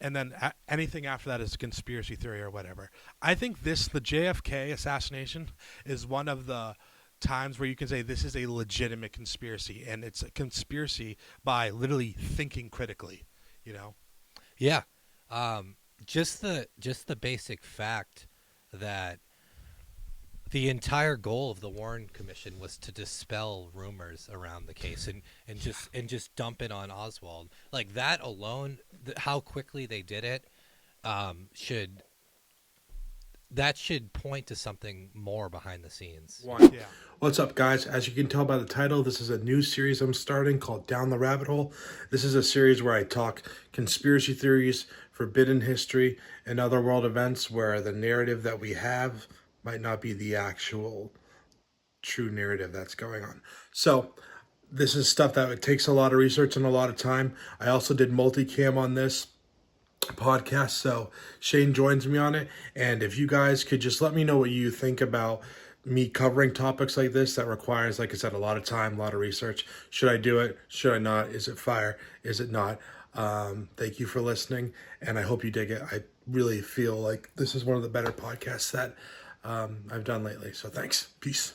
And then anything after that is a conspiracy theory or whatever. I think the JFK assassination is one of the times where you can say this is a legitimate conspiracy, and it's a conspiracy by literally thinking critically, you know? Yeah. Just the basic fact that the entire goal of the Warren Commission was to dispel rumors around the case and just dump it on Oswald. Like that alone, how quickly they did it, should point to something more behind the scenes. Yeah. What's up, guys? As you can tell by the title, this is a new series I'm starting called Down the Rabbit Hole. This is a series where I talk conspiracy theories, forbidden history, and other world events where the narrative that we have might not be the actual true narrative that's going on. So this is stuff that it takes a lot of research and a lot of time. I also did multicam on this podcast, so Shane joins me on it. And if you guys could just let me know what you think about me covering topics like this that requires, like I said, a lot of time, a lot of research. Should I do it? Should I not? Is it fire? Is it not? Thank you for listening, and I hope you dig it. I really feel like this is one of the better podcasts that I've done lately. So thanks. Peace.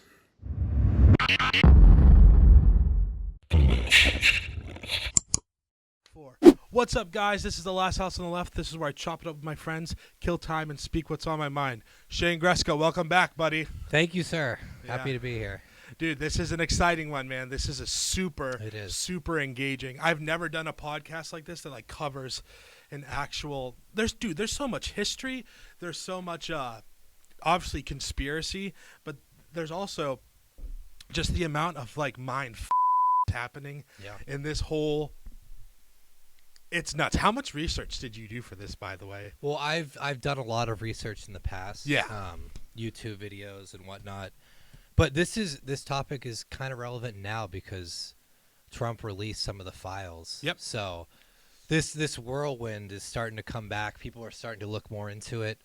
What's up, guys? This is The Last House on the Left. This is where I chop it up with my friends, kill time, and speak what's on my mind. Shane Greska, welcome back, buddy. Thank you, sir. Yeah. Happy to be here. Dude, this is an exciting one, man. This is a super engaging. I've never done a podcast like this that like covers an actual. There's so much history. There's so much, obviously conspiracy, but there's also just the amount of like mind happening in this whole. It's nuts. How much research did you do for this, by the way? Well, I've done a lot of research in the past. Yeah. YouTube videos and whatnot. But this topic is kind of relevant now because Trump released some of the files. Yep. So this whirlwind is starting to come back. People are starting to look more into it.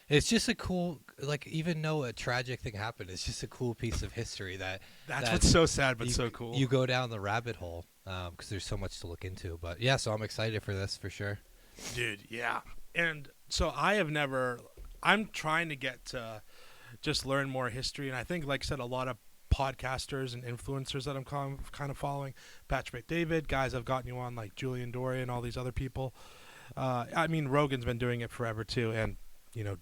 It's just a cool, like, even though a tragic thing happened, it's just a cool piece of history that's what's so sad but so cool. You go down the rabbit hole because there's so much to look into. But yeah, so I'm excited for this for sure. Dude, yeah. And so I'm trying to get to just learn more history. And I think, like I said, a lot of podcasters and influencers that I'm kind of following, Patrick David, guys I've gotten you on, like Julian Dorian, all these other people. I mean, Rogan's been doing it forever too, and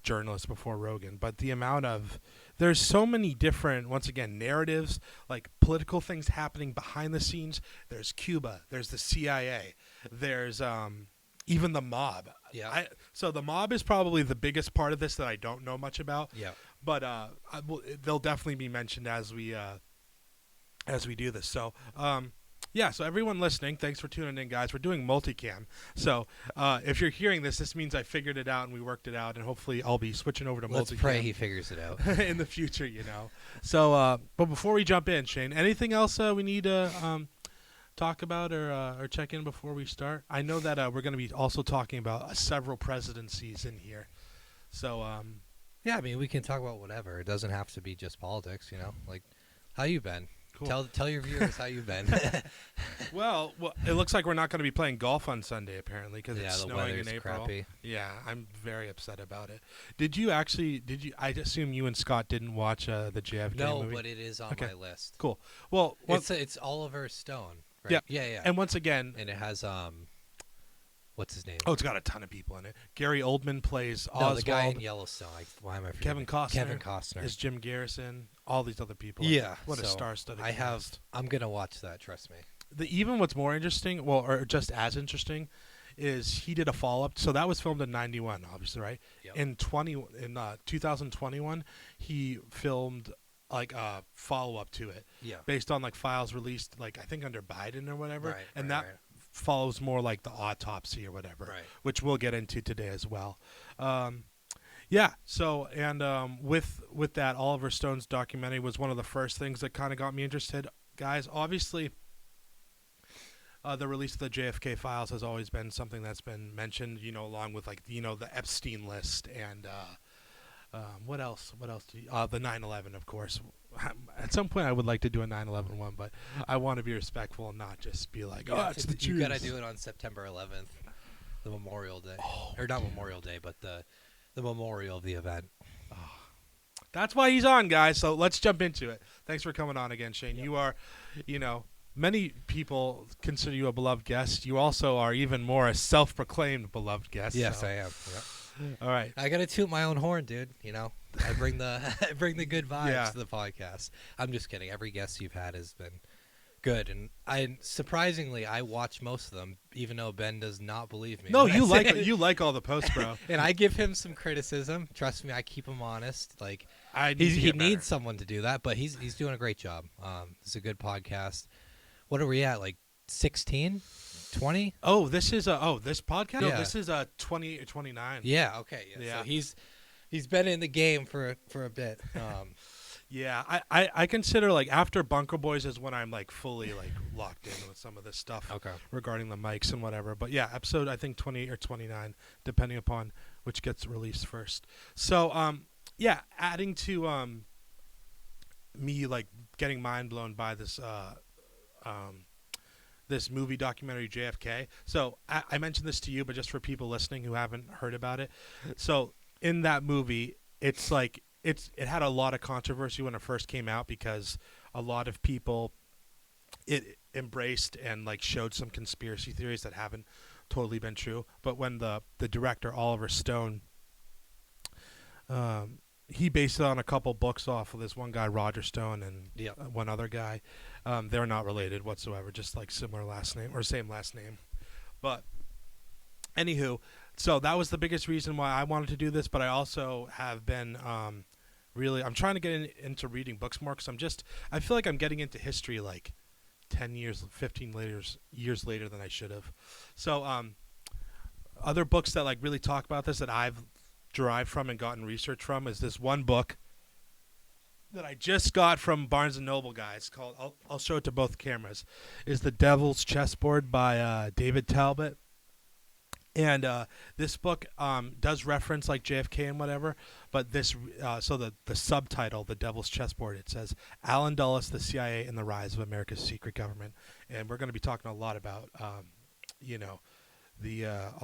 journalists before Rogan, but the amount of, there's so many different, once again, narratives, like political things happening behind the scenes. There's Cuba, there's the CIA, there's even the mob. Yeah. So the mob is probably the biggest part of this that I don't know much about. Yeah. But they'll definitely be mentioned as we do this. So yeah, so everyone listening, thanks for tuning in, guys. We're doing multicam. So if you're hearing this means I figured it out and we worked it out, and hopefully I'll be switching over to multicam. Let's pray he figures it out. in the future, So, but before we jump in, Shane, anything else we need to talk about or check in before we start? I know that we're going to be also talking about several presidencies in here. So, yeah, I mean, we can talk about whatever. It doesn't have to be just politics, Like, how you been? Cool. Tell your viewers how you've been. well, it looks like we're not going to be playing golf on Sunday apparently because it's snowing in April. Crappy. Yeah, I'm very upset about it. Did you? I assume you and Scott didn't watch the JFK movie? No, but it is on my list. Cool. Well, it's Oliver Stone, right? Yeah. And once again, and it has what's his name? Oh, it's got a ton of people in it. Gary Oldman plays Oswald. The guy in Yellowstone. Why am I forgetting? Kevin Costner is Jim Garrison. All these other people. Yeah. What a star-studded cast. I'm gonna watch that. Trust me. Even what's more interesting, or just as interesting, is he did a follow-up. So that was filmed in '91, obviously, right? Yep. In 2021, he filmed like a follow-up to it. Yeah. Based on like files released, like I think under Biden or whatever, right, and that follows more like the autopsy or whatever, right, which we'll get into today as well. Yeah. So, and with that, Oliver Stone's documentary was one of the first things that kind of got me interested. Guys, obviously, the release of the JFK files has always been something that's been mentioned, along with like, the Epstein list and what else? The 9/11, of course. At some point, I would like to do a 9/11 one, but I want to be respectful and not just be like, it's the Jews. You got to do it on September 11th. Memorial Day, or not Memorial Day, but the memorial of the event. That's why he's on, guys. So let's jump into it. Thanks for coming on again, Shane. Yep. You are, many people consider you a beloved guest. You also are even more a self-proclaimed beloved guest. Yes, so. I am. Yep. All right. I gotta toot my own horn, dude. I bring the I bring the good vibes to the podcast. I'm just kidding. Every guest you've had has been good, and surprisingly I watch most of them, even though Ben does not believe me. No, when I you say like it. you like all the posts, bro. And I give him some criticism. Trust me, I keep him honest. Like He needs someone to do that, but he's doing a great job. It's a good podcast. What are we at? Like 16, 20? Oh, this is this podcast. No, Yeah. this is 20 or 29. Yeah. Okay. Yeah. So he's been in the game for a bit. Yeah, I consider like after Bunker Boys is when I'm like fully like locked in with some of this stuff Okay. regarding the mics and whatever. But yeah, episode I think 20 or 29, depending upon which gets released first. So yeah, adding to me like getting mind blown by this this movie documentary JFK. So I mentioned this to you, but just for people listening who haven't heard about it. So in that movie, it's like it had a lot of controversy when it first came out because a lot of people it embraced and like showed some conspiracy theories that haven't totally been true. But when the director Oliver Stone, he based it on a couple books off of this one guy Roger Stone and one other guy. They're not related whatsoever, just like similar last name or same last name. But anywho, so that was the biggest reason why I wanted to do this. But I also have been I'm trying to get into reading books more because I feel like I'm getting into history like 10 years, 15 years later than I should have. So other books that like really talk about this that I've derived from and gotten research from is this one book that I just got from Barnes & Noble, guys, called, I'll show it to both cameras, is The Devil's Chessboard by David Talbot. And this book does reference like JFK and whatever, but this so the subtitle, The Devil's Chessboard, it says Alan Dulles, the CIA, and the Rise of America's Secret Government. And we're going to be talking a lot about a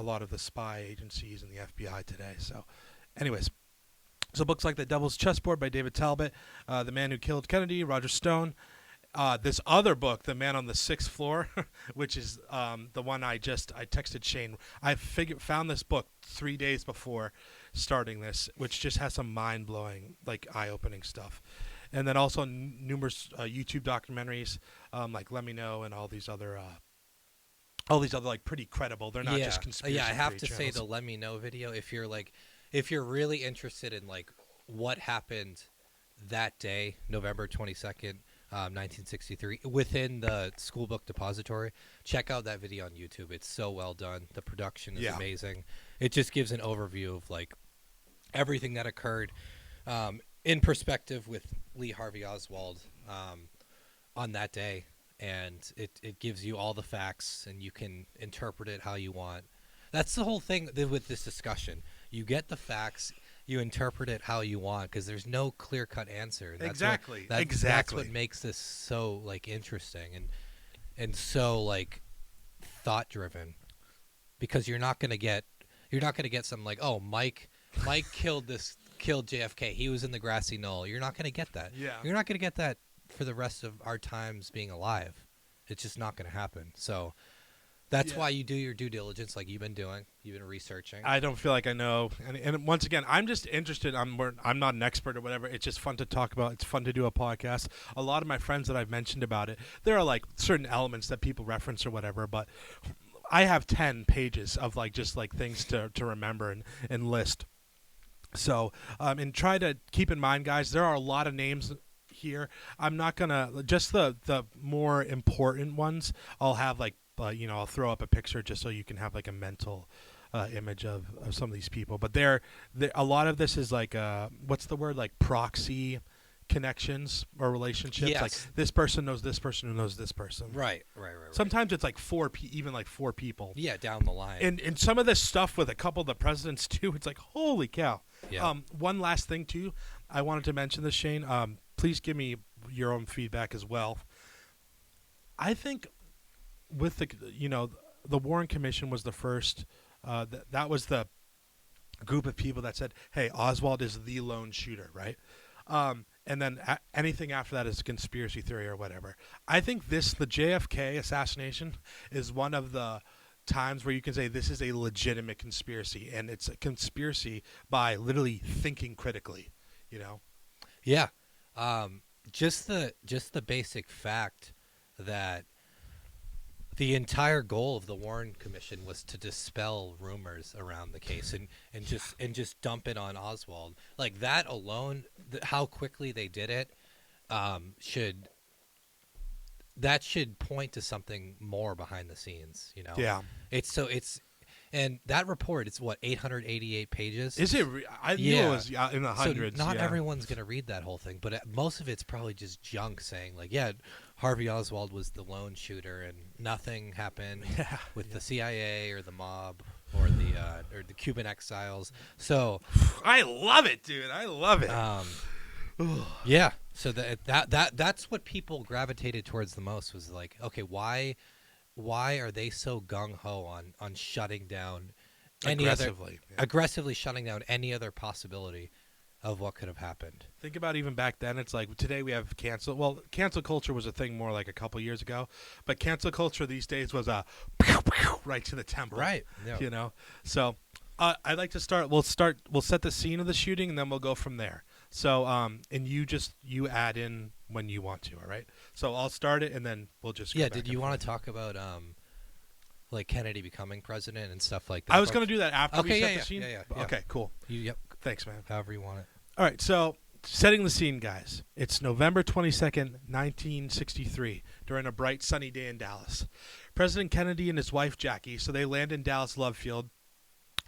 lot of the spy agencies and the FBI today. So anyways, so books like The Devil's Chessboard by David Talbot, The Man Who Killed Kennedy, Roger Stone. This other book, The Man on the Sixth Floor, which is the one I texted Shane. I found this book 3 days before starting this, which just has some mind-blowing, like eye-opening stuff. And then also numerous YouTube documentaries like Let Me Know and all these other like pretty credible. They're not just conspiracy I have to channels. say the Let Me Know video, if you're really interested in like what happened that day, November 22nd, 1963, within the school book depository, check out that video on YouTube. It's so well done. The production is amazing. It just gives an overview of like everything that occurred in perspective with Lee Harvey Oswald on that day. And it gives you all the facts, and you can interpret it how you want. That's the whole thing with this discussion. You get the facts, you interpret it how you want, because there's no clear-cut answer. And Exactly. That's what makes this so like interesting and so like thought-driven, because you're not gonna get some like, oh, Mike killed JFK. He was in the grassy knoll. You're not gonna get that. Yeah. You're not gonna get that for the rest of our times being alive. It's just not going to happen. So that's why you do your due diligence, like you've been doing. You've been researching. I don't feel like I know, and once again, I'm just interested. I'm not an expert or whatever. It's just fun to talk about. It's fun to do a podcast. A lot of my friends that I've mentioned about it, there are like certain elements that people reference or whatever, but I have 10 pages of like just like things to remember and list. So and try to keep in mind, guys, there are a lot of names here. I'm not gonna just the more important ones. I'll have like I'll throw up a picture just so you can have like a mental image of some of these people. But they're a lot of this is like what's the word, like proxy connections or relationships. Yes. Like this person knows this person who knows this person. Right. Sometimes it's like even like four people. Yeah, down the line. And some of this stuff with a couple of the presidents too, it's like holy cow. Yeah. One last thing too, I wanted to mention this, Shane. Please give me your own feedback as well. I think with the Warren Commission was the first That was the group of people that said, "Hey, Oswald is the lone shooter," right? And then anything after that is a conspiracy theory or whatever. I think the JFK assassination is one of the times where you can say this is a legitimate conspiracy, and it's a conspiracy by literally thinking critically. You know? Yeah. Just the basic fact that the entire goal of the Warren Commission was to dispel rumors around the case and just dump it on Oswald. Like that alone, how quickly they did it, should point to something more behind the scenes. You know? Yeah. And that report, it's what, 888 pages? Is it? I knew it was in the hundreds. So not everyone's going to read that whole thing, but most of it's probably just junk saying, like, yeah, Harvey Oswald was the lone shooter and nothing happened with the CIA or the mob or the Cuban exiles. So I love it, dude. I love it. Yeah. So that's what people gravitated towards the most, was like, okay, why are they so gung-ho on shutting down aggressively shutting down any other possibility of what could have happened? Think about even back then. It's like today we have cancel. Well, cancel culture was a thing more like a couple years ago, but cancel culture these days was a right to the temple. Right. Yeah. You know. So I'd like to start. We'll set the scene of the shooting, and then we'll go from there. So and you add in when you want to. All right. So I'll start it, and then we'll just go back Did and you want forth. to talk about like Kennedy becoming president and stuff like that? I was going to do that after we Okay, set yeah, the scene. yeah. Okay. Cool. Yep. Thanks, man. However you want it. All right, so setting the scene, guys. It's November 22nd, 1963, during a bright, sunny day in Dallas. President Kennedy and his wife, Jackie, so they land in Dallas Love Field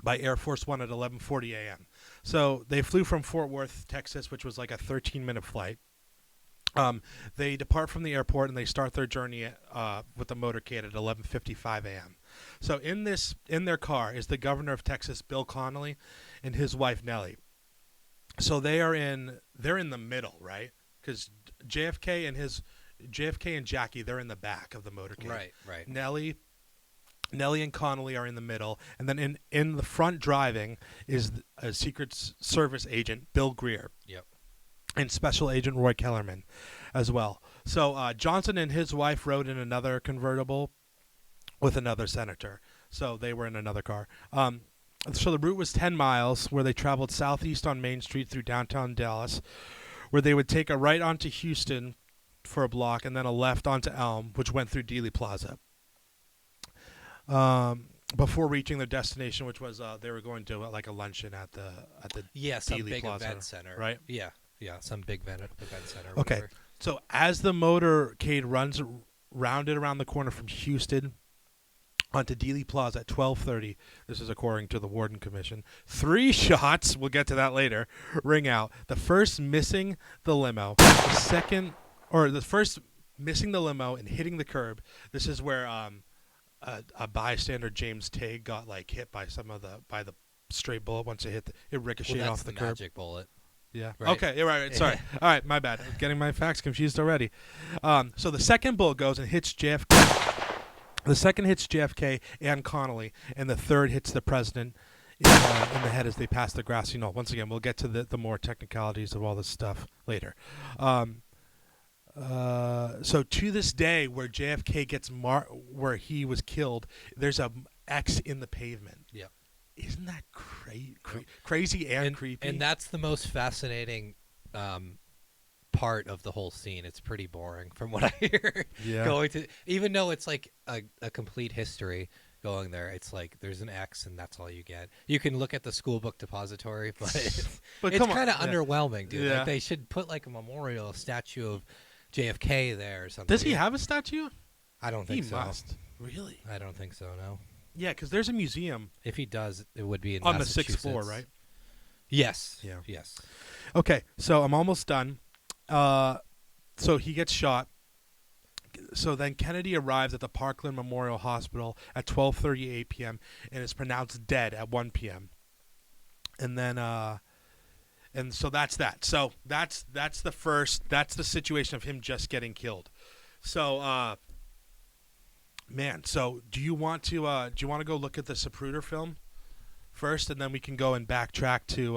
by Air Force One at 11:40 a.m. So they flew from Fort Worth, Texas, which was like a 13-minute flight. They depart from the airport and they start their journey with the motorcade at 11:55 a.m. So in their car is the governor of Texas, Bill Connolly, and his wife, Nellie. So they're in the middle, right? Because JFK and Jackie, they're in the back of the motorcade. Right. Nellie and Connolly are in the middle, and then in the front driving is a Secret Service agent, Bill Greer. Yep. And Special Agent Roy Kellerman as well. So Johnson and his wife rode in another convertible with another senator. So they were in another car. So the route was 10 miles, where they traveled southeast on Main Street through downtown Dallas, where they would take a right onto Houston for a block and then a left onto Elm, which went through Dealey Plaza. Before reaching their destination, which was they were going to like a luncheon at the some Dealey big Plaza, event center, right? Yeah, some big event center. Okay, Whatever. So as the motorcade runs rounded around the corner from Houston onto Dealey Plaza at 12:30. This is according to the Warden Commission. 3 shots, we'll get to that later, ring out. The first missing the limo. The first missing the limo and hitting the curb. This is where a bystander, James Tague, got like hit by by the stray bullet once it ricocheted off the curb. Magic bullet. Yeah. Right. Okay. You're right. Sorry. All right. My bad. I'm getting my facts confused already. So the second bullet goes and hits JFK. The second hits JFK and Connolly, and the third hits the president in the head as they pass the grassy knoll. Once again, we'll get to the more technicalities of all this stuff later. So to this day, where JFK gets where he was killed, there's a X in the pavement. Yeah. Isn't that crazy and creepy? And that's the most fascinating part of the whole scene. It's pretty boring from what I hear. Yeah. Even though it's like a complete history going there, it's like there's an X and that's all you get. You can look at the school book depository, but it's kind of underwhelming, dude. Yeah. Like they should put like a memorial statue of JFK there or something. Does he have a statue? I don't think so. He must. Really? I don't think so, no. Yeah, because there's a museum If he does, it would be in on the 6th floor, Massachusetts. right? Yes. Yeah. Yes. Okay, so I'm almost done. So he gets shot. So then Kennedy arrives at the Parkland Memorial Hospital at 12:38 p.m. and is pronounced dead at 1 p.m. And then, and so that's that. So that's the situation of him just getting killed. So, man. So do you want to go look at the Zapruder film? first, and then we can go and backtrack to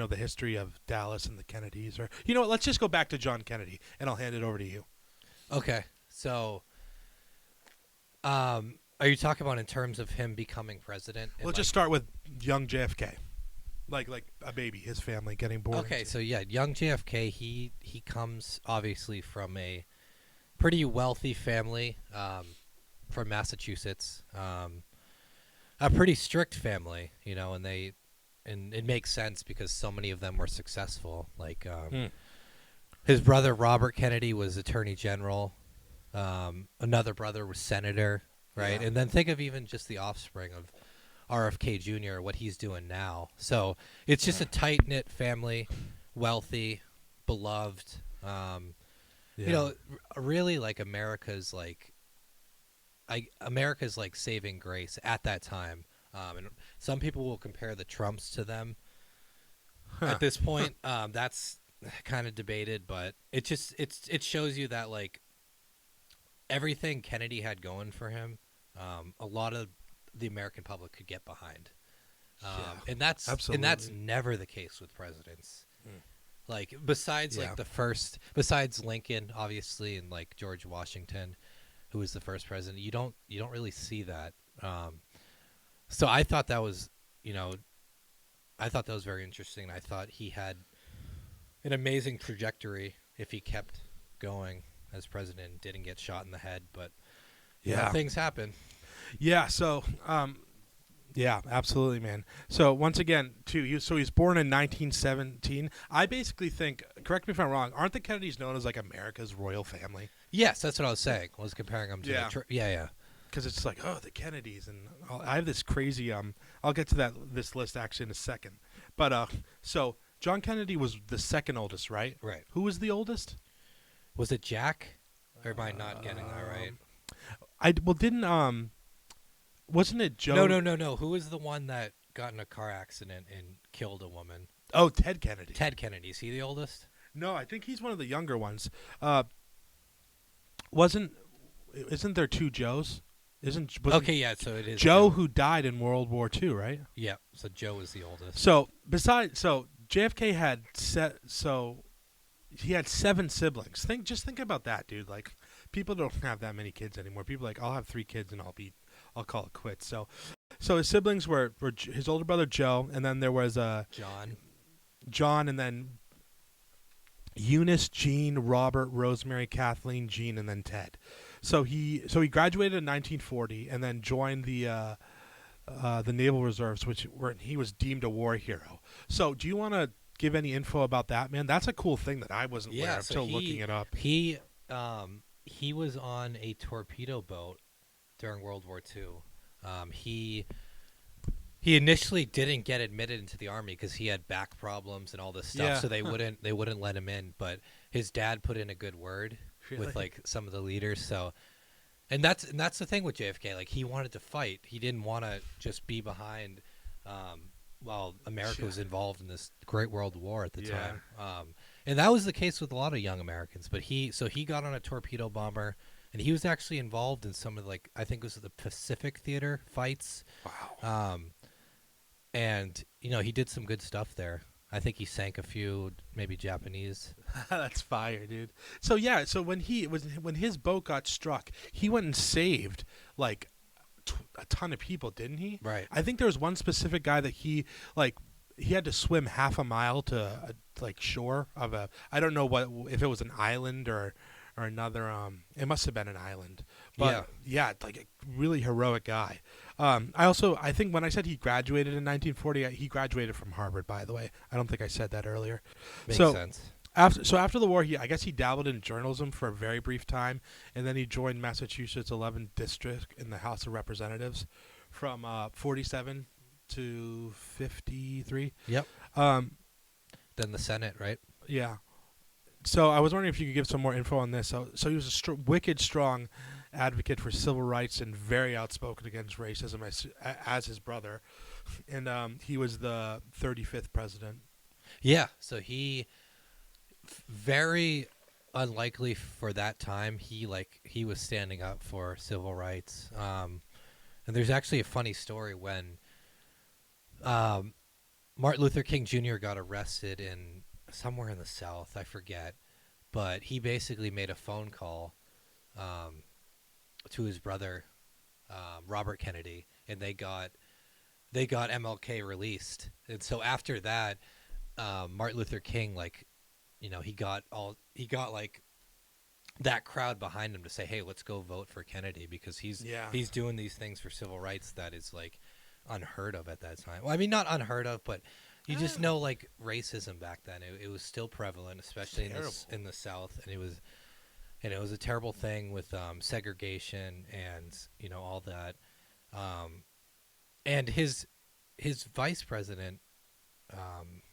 the history of Dallas and the Kennedys. Or you know what? Let's just go back to John Kennedy, and I'll hand it over to you. Okay, so are you talking about in terms of him becoming president? Let's just start with young JFK, like a baby, his family getting born. Okay, so yeah, young JFK, he comes obviously from a pretty wealthy family from Massachusetts, a pretty strict family, and it makes sense because so many of them were successful. Like his brother Robert Kennedy was Attorney General, another brother was senator, right? Yeah. And then think of even just the offspring of RFK Jr., what he's doing now. So it's just a tight-knit family, wealthy, beloved. Really like America's like saving grace at that time. And some people will compare the Trumps to them at this point. That's kind of debated, but it shows you that like everything Kennedy had going for him, a lot of the American public could get behind. And that's never the case with presidents. Like besides besides Lincoln, obviously, and like George Washington, who was the first president, you don't really see that. So I thought that was, very interesting. I thought he had an amazing trajectory if he kept going as president and didn't get shot in the head. But things happen. Yeah. So, yeah, absolutely, man. So once again, too, he was born in 1917. I basically think, correct me if I'm wrong, aren't the Kennedys known as like America's royal family? Yes, that's what I was saying. I was comparing them to yeah. Because it's like, oh, the Kennedys, and I have this crazy. I'll get to this list actually in a second. But so John Kennedy was the second oldest, right? Right. Who was the oldest? Was it Jack? Or am I not getting that right? Wasn't it Joe? No. Who was the one that got in a car accident and killed a woman? Oh, Ted Kennedy. Ted Kennedy. Is he the oldest? No, I think he's one of the younger ones. Isn't there two Joes? So it is Joe who died in World War II, right? Yeah, so Joe was the oldest. So JFK had he had 7 siblings. Think about that, dude. Like people don't have that many kids anymore. People are like, I'll have 3 kids and I'll call it quits. So his siblings were his older brother Joe, and then there was John, and then Eunice, Jean, Robert, Rosemary, Kathleen, Jean, and then Ted. So he graduated in 1940 and then joined the Naval Reserves, where he was deemed a war hero. So do you want to give any info about that, man? That's a cool thing that I wasn't aware of until looking it up. He was on a torpedo boat during World War II. He initially didn't get admitted into the Army because he had back problems and all this stuff, so they wouldn't let him in. But his dad put in a good word with like some of the leaders. So, and that's the thing with JFK. Like he wanted to fight. He didn't want to just be behind while America was involved in this great world war at the time. And that was the case with a lot of young Americans. But he got on a torpedo bomber. And he was actually involved in some of I think it was the Pacific Theater fights. Wow. And he did some good stuff there. I think he sank a few, maybe Japanese. That's fire, dude. So so when his boat got struck, he went and saved like a ton of people, didn't he? Right. I think there was one specific guy that he had to swim half a mile to shore of I don't know if it was an island or another. It must have been an island, but like a really heroic guy. I think when I said he graduated in 1940, he graduated from Harvard, by the way. I don't think I said that earlier. Makes sense. After the war, I guess he dabbled in journalism for a very brief time, and then he joined Massachusetts 11th District in the House of Representatives from 47 to 53. Yep. Then the Senate, right? Yeah. So I was wondering if you could give some more info on this. So he was a wicked strong advocate for civil rights and very outspoken against racism as his brother, and he was the 35th president. Yeah. So he very unlikely for that time. He was standing up for civil rights. And there's actually a funny story when Um, Martin Luther King Jr. got arrested in somewhere in the South, I forget, but he basically made a phone call um, to his brother Robert Kennedy, and they got MLK released. And so after that, Martin Luther King, like, he got like that crowd behind him to say, "Hey, let's go vote for Kennedy because Yeah. he's doing these things for civil rights that is like unheard of at that time." Well, I mean, not unheard of, but you just know like racism back then. It was still prevalent, especially in the South, and it was a terrible thing with segregation and all that. Um, and his vice president, um,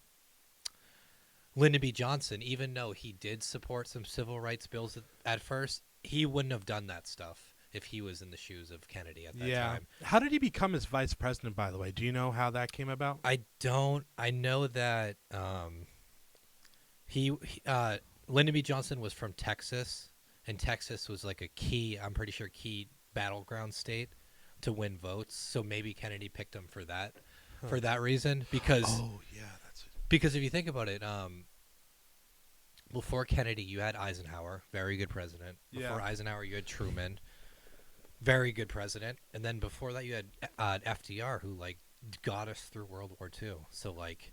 Lyndon B. Johnson, even though he did support some civil rights bills at first, he wouldn't have done that stuff if he was in the shoes of Kennedy at that time. How did he become his vice president, by the way? Do you know how that came about? I don't. I know that he Lyndon B. Johnson was from Texas, and Texas was like a key, I'm pretty sure, key battleground state to win votes. So maybe Kennedy picked him for that reason. Because because if you think about it, before Kennedy, you had Eisenhower, very good president. Before Eisenhower, you had Truman, very good president, and then before that, you had FDR, who like got us through World War II. So like,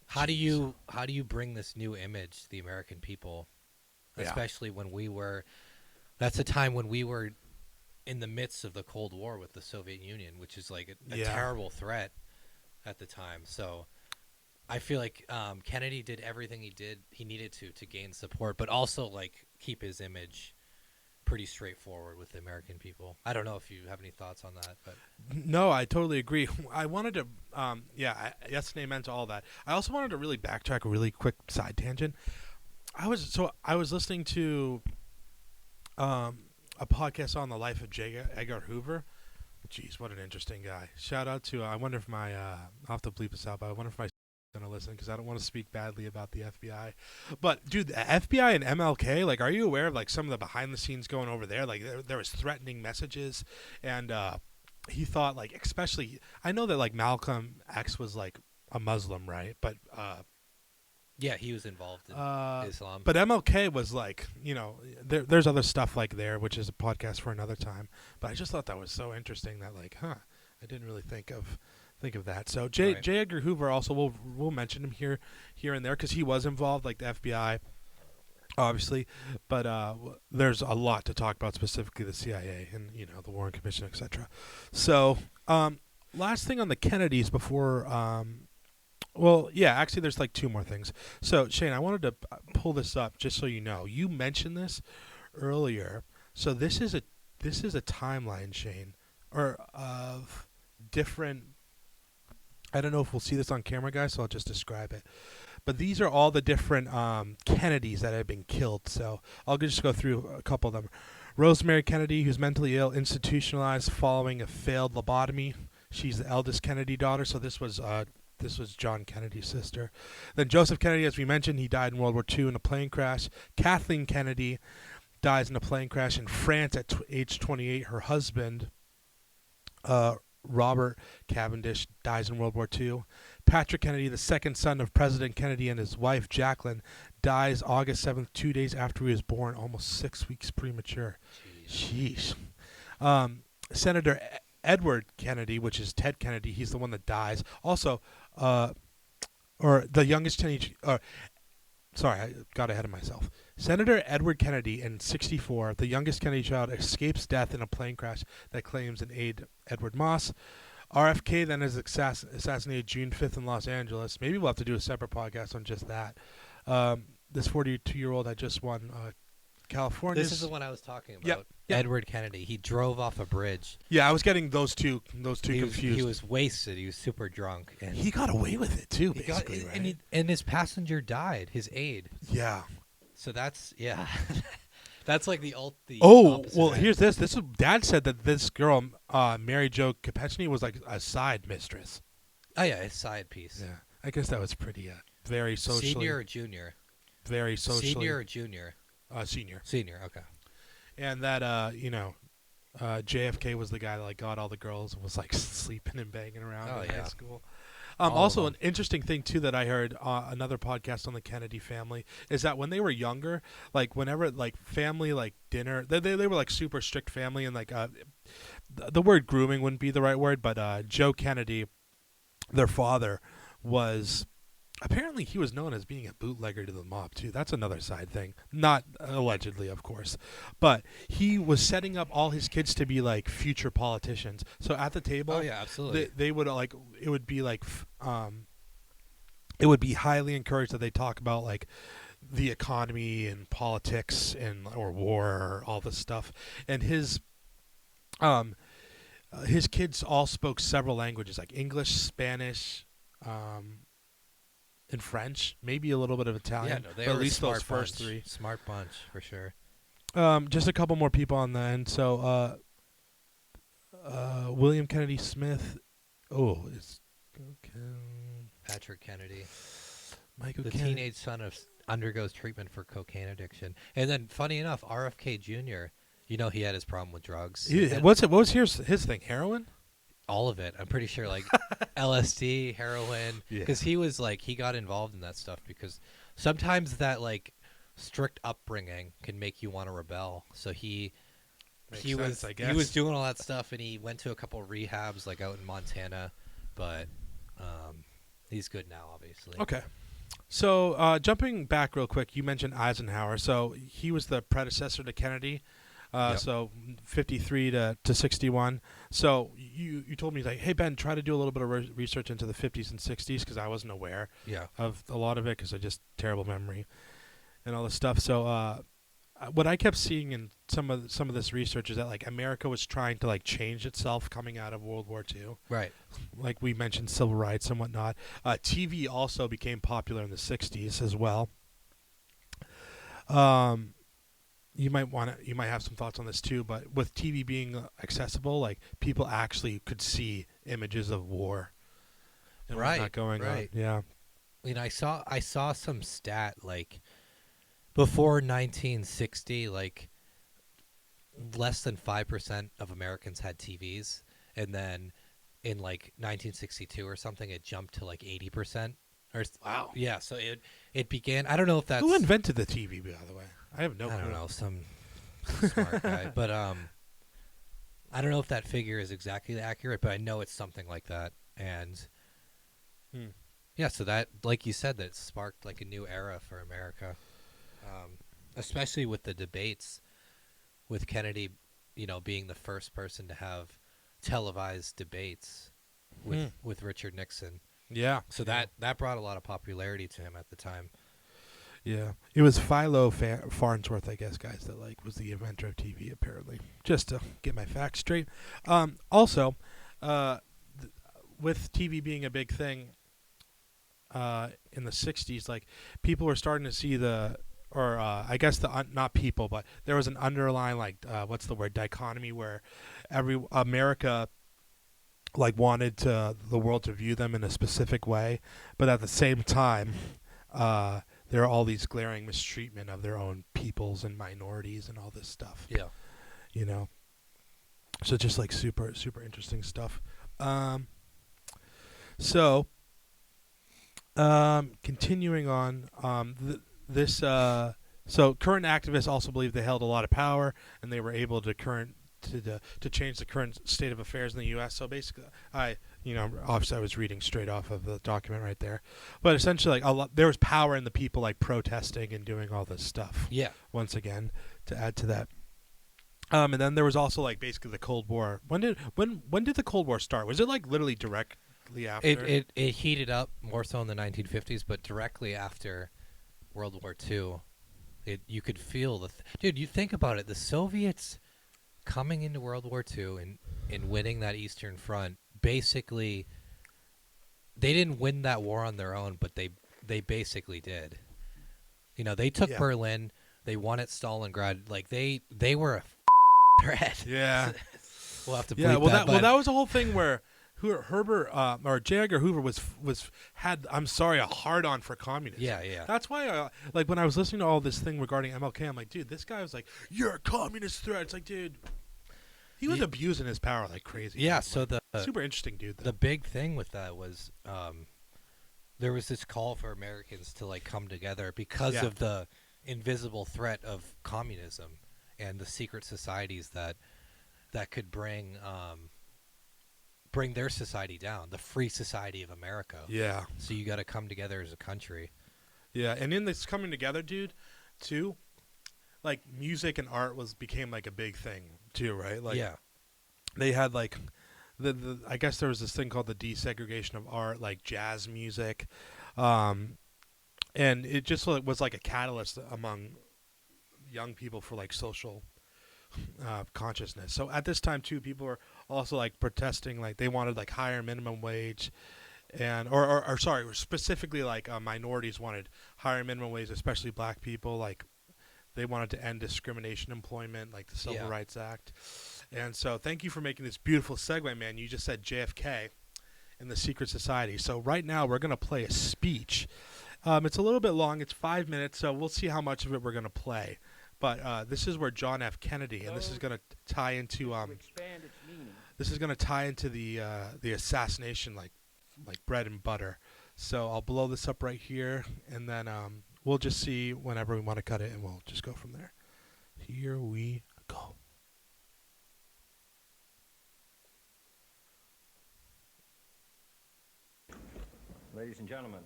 how do you bring this new image to the American people, especially when that's a time when we were in the midst of the Cold War with the Soviet Union, which is like a terrible threat at the time. So I feel like Kennedy did everything he needed to gain support, but also like keep his image pretty straightforward with the American people. I don't know if you have any thoughts on that, but No, I totally agree. I wanted to, yes and amen to all that. I also wanted to really backtrack a really quick side tangent. I was listening to a podcast on the life of J. Edgar Hoover. Jeez, what an interesting guy. Shout out to, I wonder if I'll have to bleep this out, but I wonder if my going to listen because I don't want to speak badly about the FBI. But dude, the FBI and MLK, like, are you aware of like some of the behind the scenes going over there? Like there was threatening messages, and he thought like, especially, I know that like Malcolm X was like a Muslim, right? But yeah, he was involved in Islam. But MLK was like, there's other stuff like there, which is a podcast for another time. But I just thought that was so interesting that like, I didn't really think of that. So J. Edgar Hoover also, we'll mention him here and there because he was involved, like the FBI, obviously. But there's a lot to talk about, specifically the CIA and the Warren Commission, etc. So last thing on the Kennedys before. Actually, there's like two more things. So Shane, I wanted to pull this up just so you know. You mentioned this earlier. So this is a timeline, Shane, or of different. I don't know if we'll see this on camera, guys, so I'll just describe it. But these are all the different Kennedys that have been killed. So I'll just go through a couple of them. Rosemary Kennedy, who's mentally ill, institutionalized following a failed lobotomy. She's the eldest Kennedy daughter, so this was John Kennedy's sister. Then Joseph Kennedy, as we mentioned, he died in World War II in a plane crash. Kathleen Kennedy dies in a plane crash in France at age 28. Her husband, Robert Cavendish, dies in World War II. Patrick Kennedy, the second son of President Kennedy, and his wife Jacqueline, dies August 7th, 2 days after he was born, almost 6 weeks premature. Sheesh. Senator Edward Kennedy, which is Ted Kennedy, he's the one that dies. Also, or the youngest Kennedy. Sorry, I got ahead of myself. Senator Edward Kennedy, in 1964, the youngest Kennedy child, escapes death in a plane crash that claims an aide, Edward Moss. RFK then is assassinated June 5th in Los Angeles. Maybe we'll have to do a separate podcast on just that. This 42-year-old had just won California. This is the one I was talking about. Yep. Edward Kennedy. He drove off a bridge. Yeah, I was getting those two confused. He was wasted. He was super drunk. And he got away with it too, basically, right? And his passenger died. His aide. Yeah. So that's that's like the well, here's this. This is, Dad said that this girl, Mary Jo Kopechny, was like a side mistress. Oh yeah, a side piece. Yeah, I guess that was pretty very socially. Senior or junior? Very socially. Senior or junior? Senior. Senior. Okay. And that JFK was the guy that like got all the girls and was like sleeping and banging around in high school. All of Also, them. an interesting thing too that I heard another podcast on the Kennedy family is that when they were younger, like whenever like family like dinner, they were like super strict family, and like the word grooming wouldn't be the right word, but Joe Kennedy, their father, was apparently he was known as being a bootlegger to the mob too. That's another side thing, not allegedly, of course, but he was setting up all his kids to be like future politicians. So at the table, Oh yeah, absolutely. they would like it would be like it would be highly encouraged that they talk about like the economy and politics and or war or all this stuff. And his kids all spoke several languages like English, Spanish, and French, maybe a little bit of Italian. Yeah, no, they but were at least a smart those first bunch. three. Smart bunch for sure. Just a couple more people on the end. So William Kennedy Smith. Oh, it's okay. Patrick Kennedy, Michael the Kennedy. teenage son of undergoes treatment for cocaine addiction, and then funny enough, RFK Jr. You know he had his problem with drugs. And What was his thing? Heroin? all of it. I'm pretty sure, like LSD, heroin, Yeah. because he was like he got involved in that stuff because sometimes that like strict upbringing can make you want to rebel. So he Makes he sense, was I he guess. was doing all that stuff, and he went to a couple rehabs like out in Montana, but he's good now, obviously. Okay. So jumping back real quick, you mentioned Eisenhower. So he was the predecessor to Kennedy. Yep. So 53 to 61. So you told me like, hey Ben, try to do a little bit of research into the 50s and 60s because I wasn't aware Yeah. of a lot of it because I just terrible memory and all this stuff. So what I kept seeing in some of this research is that like America was trying to like change itself coming out of World War II. Right. Like we mentioned, civil rights and whatnot. TV also became popular in the 60s as well. You might have some thoughts on this too, but with TV being accessible, like people actually could see images of war and Right, whatnot going right. on. Yeah. You know, I saw some stat like before 1960, like less than 5% of Americans had TVs, and then in like 1962 or something, it jumped to like 80%. Or Wow. yeah, so it began. I don't know if that's Who invented the TV, by the way? I have no I clue. don't know, some smart guy, but I don't know if that figure is exactly accurate, but I know it's something like that, and. Yeah, so that, like you said, that sparked like a new era for America, especially with the debates, with Kennedy, you know, being the first person to have televised debates with Richard Nixon. Yeah. So that brought a lot of popularity to him at the time. Yeah, it was Philo Farnsworth, I guess, guys, that like was the inventor of TV. Apparently, just to get my facts straight. Also, with TV being a big thing in the '60s, like people were starting to see I guess not people, but there was an underlying like what's the word, dichotomy, where America like wanted the world to view them in a specific way, but at the same time. There are all these glaring mistreatment of their own peoples and minorities and all this stuff. Yeah. You know? So just like super, super interesting stuff. Continuing on, so current activists also believe they held a lot of power and they were able to change the current state of affairs in the U.S. So basically, obviously I was reading straight off of the document right there, but essentially, like there was power in the people like protesting and doing all this stuff. Yeah. Once again, to add to that, and then there was also like basically the Cold War. When did the Cold War start? Was it like literally directly after? It heated up more so in the 1950s, but directly after World War II, you could feel dude. You think about it, the Soviets coming into World War II and winning that Eastern Front, basically, they didn't win that war on their own, but they basically did. You know, they took Berlin, they won at Stalingrad, like they were a threat. Yeah. We'll have to bleep that was the whole thing where Herbert or J. Edgar Hoover had a hard on for communism. Yeah. That's why like when I was listening to all this thing regarding MLK, I'm like, dude, this guy was like, you're a communist threat. It's like, dude, He was abusing his power like crazy. Yeah, man. so Like, the super interesting dude. Though. the big thing with that was there was this call for Americans to like come together because of the invisible threat of communism and the secret societies that could bring their society down, the free society of America. Yeah. So you got to come together as a country. Yeah, and in this coming together, dude, too, like music and art became like a big thing too, right? Like yeah. they had like the I guess there was this thing called the desegregation of art, like jazz music, and it just was like a catalyst among young people for like social consciousness. So at this time too, people were also like protesting, like they wanted like higher minimum wage, and or sorry, specifically like minorities wanted higher minimum wage, especially black people. Like they wanted to end discrimination employment, like the Civil Rights Act. And so thank you for making this beautiful segue, man. You just said JFK and the secret society. So right now we're going to play a speech. It's a little bit long. It's 5 minutes, so we'll see how much of it we're going to play. But this is where John F. Kennedy, and this is going to tie into the assassination, like bread and butter. So I'll blow this up right here, and then we'll just see whenever we want to cut it, and we'll just go from there. Here we go. Ladies and gentlemen,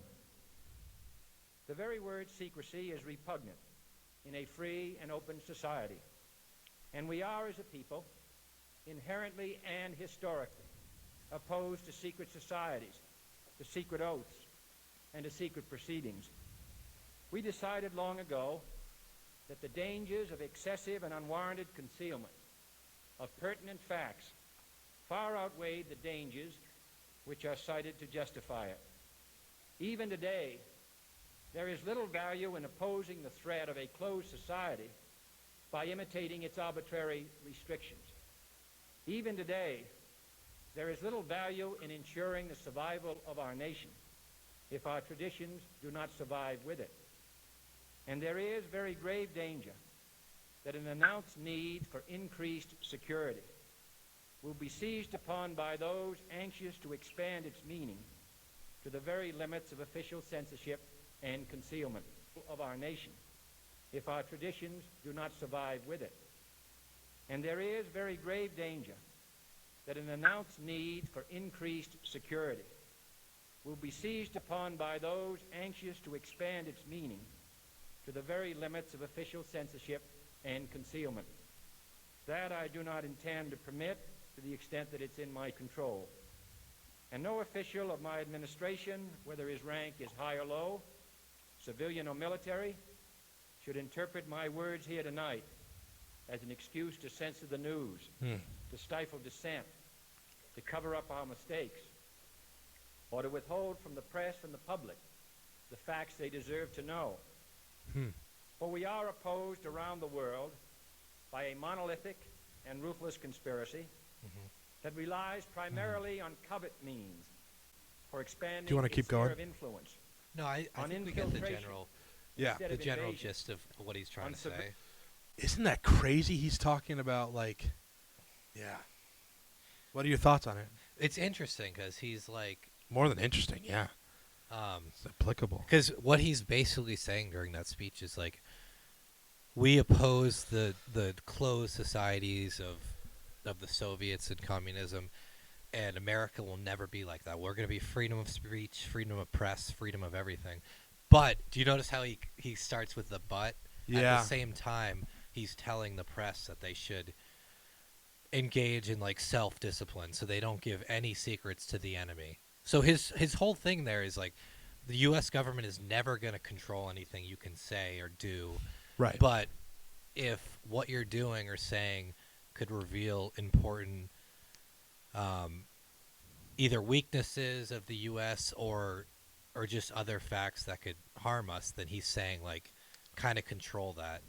the very word secrecy is repugnant in a free and open society, and we are, as a people, inherently and historically opposed to secret societies, to secret oaths, and to secret proceedings. We decided long ago that the dangers of excessive and unwarranted concealment of pertinent facts far outweighed the dangers which are cited to justify it. Even today, there is little value in opposing the threat of a closed society by imitating its arbitrary restrictions. Even today, there is little value in ensuring the survival of our nation if our traditions do not survive with it. And there is very grave danger that an announced need for increased security will be seized upon by those anxious to expand its meaning to the very limits of official censorship and concealment of our nation if our traditions do not survive with it. And there is very grave danger that an announced need for increased security will be seized upon by those anxious to expand its meaning to the very limits of official censorship and concealment. That I do not intend to permit to the extent that it's in my control. And no official of my administration, whether his rank is high or low, civilian or military, should interpret my words here tonight as an excuse to censor the news, to stifle dissent, to cover up our mistakes, or to withhold from the press and the public the facts they deserve to know. For we are opposed around the world by a monolithic and ruthless conspiracy that relies primarily on covert means for expanding Do you want to keep its sphere going? of influence. I think we get the general instead of general invasion. gist of what he's trying to say. Isn't that crazy? He's talking about What are your thoughts on it? It's interesting because he's like More than interesting, yeah. It's applicable. because what he's basically saying during that speech is like we oppose the closed societies of the Soviets and communism, and America will never be like that. We're going to be freedom of speech, freedom of press, freedom of everything. But do you notice how he starts with the but? Yeah. At the same time, he's telling the press that they should engage in like self-discipline so they don't give any secrets to the enemy. So his whole thing there is like the U.S. government is never going to control anything you can say or do. Right. But if what you're doing or saying could reveal important either weaknesses of the U.S. or just other facts that could harm us, then he's saying like kind of control that.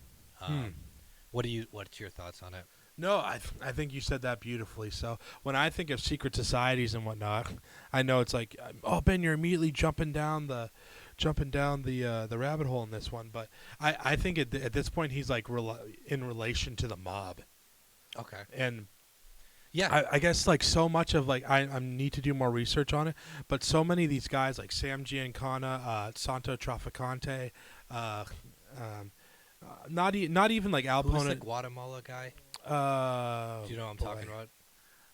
What's your thoughts on it? No, I think you said that beautifully. So when I think of secret societies and whatnot, I know it's like, oh, Ben, you're immediately jumping down the rabbit hole in this one. But I think at this point he's like in relation to the mob. Okay. And Yeah. I guess like so much of like I need to do more research on it, but so many of these guys like Sam Giancana, Santo Trafficante, uh, um, not even like Al Who's the Pona. Guatemala guy? Do you know what I'm Boy, talking about?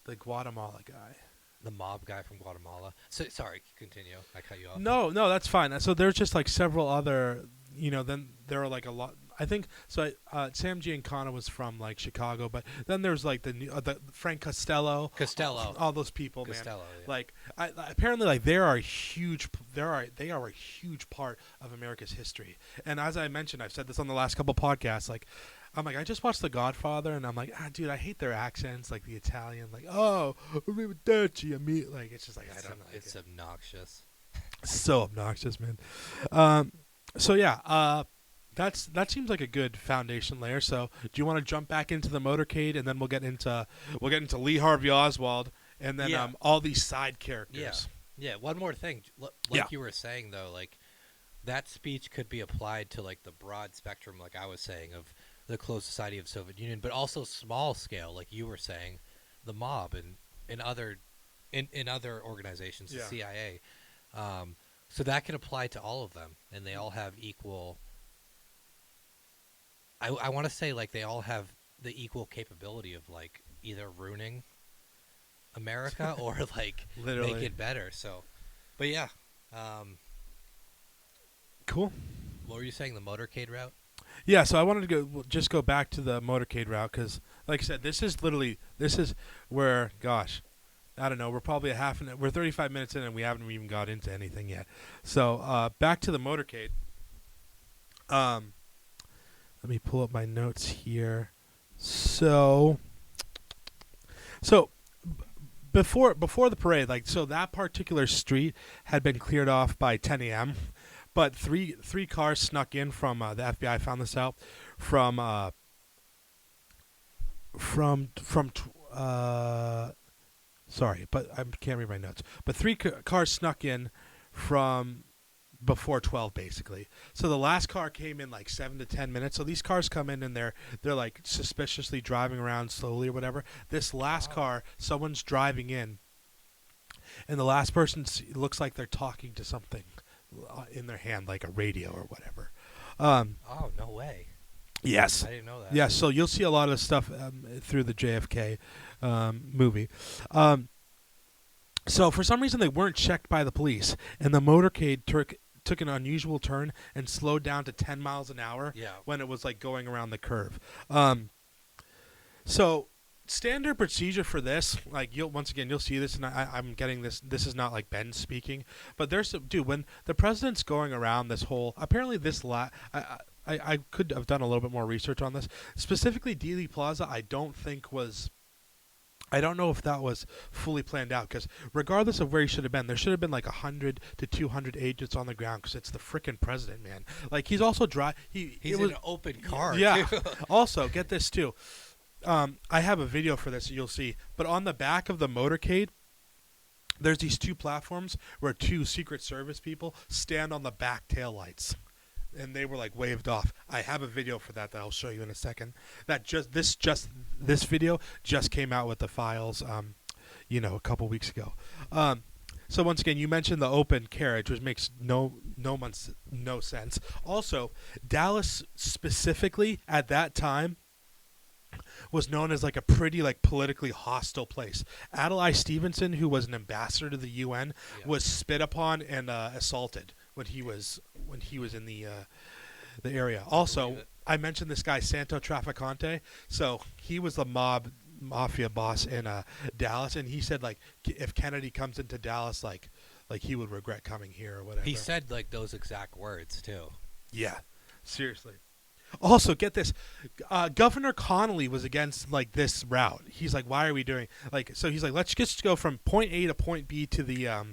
the Guatemala guy. The mob guy from Guatemala. So, sorry, continue. I cut you off. No, that's fine. So there's just like several other, then there are like a lot. I think so. Sam Giancana was from like Chicago, but then there's like the Frank Costello, all those people, Costello, man. yeah. Like apparently, like they are a huge part of America's history. And as I mentioned, I've said this on the last couple podcasts. Like, I'm like, I just watched The Godfather, and I'm like, dude, I hate their accents, like the Italian, like, oh, arrivederci, amici. Like, it's just like I don't know. It's obnoxious. So obnoxious, man. So yeah, that seems like a good foundation layer. So do you want to jump back into the motorcade, and then we'll get into Lee Harvey Oswald, and then Yeah. all these side characters. Yeah. One more thing, like you were saying though, like that speech could be applied to like the broad spectrum, like I was saying, of the closed society of Soviet Union, but also small scale, like you were saying, the mob and in other organizations, the CIA. So that can apply to all of them, and they all have equal. I want to say like they all have the equal capability of like either ruining America or like Literally. make it better. So, but yeah, Cool. what were you saying? The motorcade route? Yeah, so I wanted to go back to the motorcade route because, like I said, this is where, gosh, I don't know, we're probably we're 35 minutes in and we haven't even got into anything yet. So back to the motorcade. Let me pull up my notes here. So before the parade, like, so that particular street had been cleared off by 10 a.m. But three cars snuck in from the FBI found this out from sorry, but I can't read my notes. But three cars snuck in from before 12, basically. So the last car came in like 7 to 10 minutes. So these cars come in and they're like suspiciously driving around slowly or whatever. This last car, someone's driving in, and the last person looks like they're talking to something in their hand, like a radio or whatever. Oh, no way. Yes. I didn't know that. Yeah, so you'll see a lot of stuff through the JFK movie. So for some reason they weren't checked by the police, and the motorcade took an unusual turn and slowed down to 10 miles an hour when it was like going around the curve. So standard procedure for this, like you'll see this, and I'm getting this. This is not like Ben speaking, but there's when the president's going around this whole. Apparently, I could have done a little bit more research on this. Specifically, Dealey Plaza, I don't know if that was fully planned out, because regardless of where he should have been, there should have been like 100 to 200 agents on the ground, because it's the frickin' president, man. Like, he's also He's in an open car. Yeah. Too. Also, get this too. I have a video for this, you'll see. But on the back of the motorcade, there's these two platforms where two Secret Service people stand on the back taillights. And they were like waved off. I have a video for that I'll show you in a second. This video just came out with the files, a couple weeks ago. So once again, you mentioned the open carriage, which makes no sense. Also, Dallas specifically at that time was known as like a pretty like politically hostile place. Adlai Stevenson, who was an ambassador to the UN, was spit upon and assaulted when he was in the area. Also, I mentioned this guy Santo Trafficante. So he was the mafia boss in Dallas, and he said like if Kennedy comes into Dallas, like he would regret coming here or whatever. He said like those exact words too. Yeah, seriously. Also, get this, Governor Connolly was against like this route. He's like, why are we doing like? So he's like, let's just go from point A to point B to the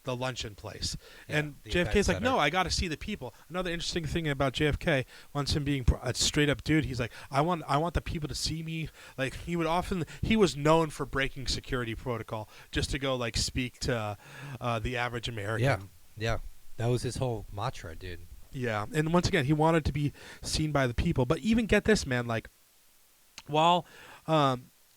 luncheon place. And JFK's like, no, I got to see the people. Another interesting thing about JFK, once him being a straight up dude, he's like, I want the people to see me. Like he was known for breaking security protocol just to go like speak to the average American. Yeah, that was his whole mantra, dude. Yeah, and once again, he wanted to be seen by the people. But even get this, man, like while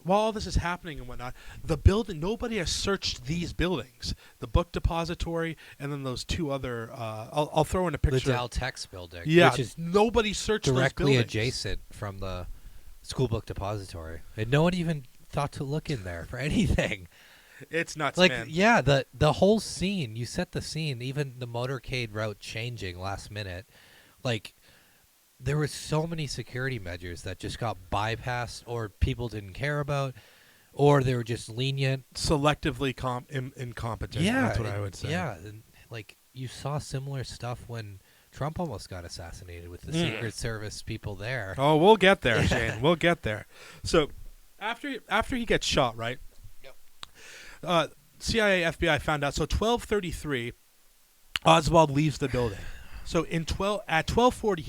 while all this is happening and whatnot, the building, nobody has searched these buildings, the book depository, and then those two other. I'll throw in a picture. The Dal Tex building, Yeah, which is nobody searched those directly buildings. adjacent from the school book depository, and no one even thought to look in there for anything. It's nuts, Like, man. yeah, the whole scene, you set the scene, even the motorcade route changing last minute. Like, there were so many security measures that just got bypassed, or people didn't care about, or they were just lenient. Selectively incompetent. Yeah, That's what I would say. Yeah, and, like, you saw similar stuff when Trump almost got assassinated with the Secret Service people there. Oh, we'll get there, Shane. We'll get there. So, after he gets shot, right? Yep. CIA, FBI found out. So 12:33, Oswald leaves the building. So at 12:40,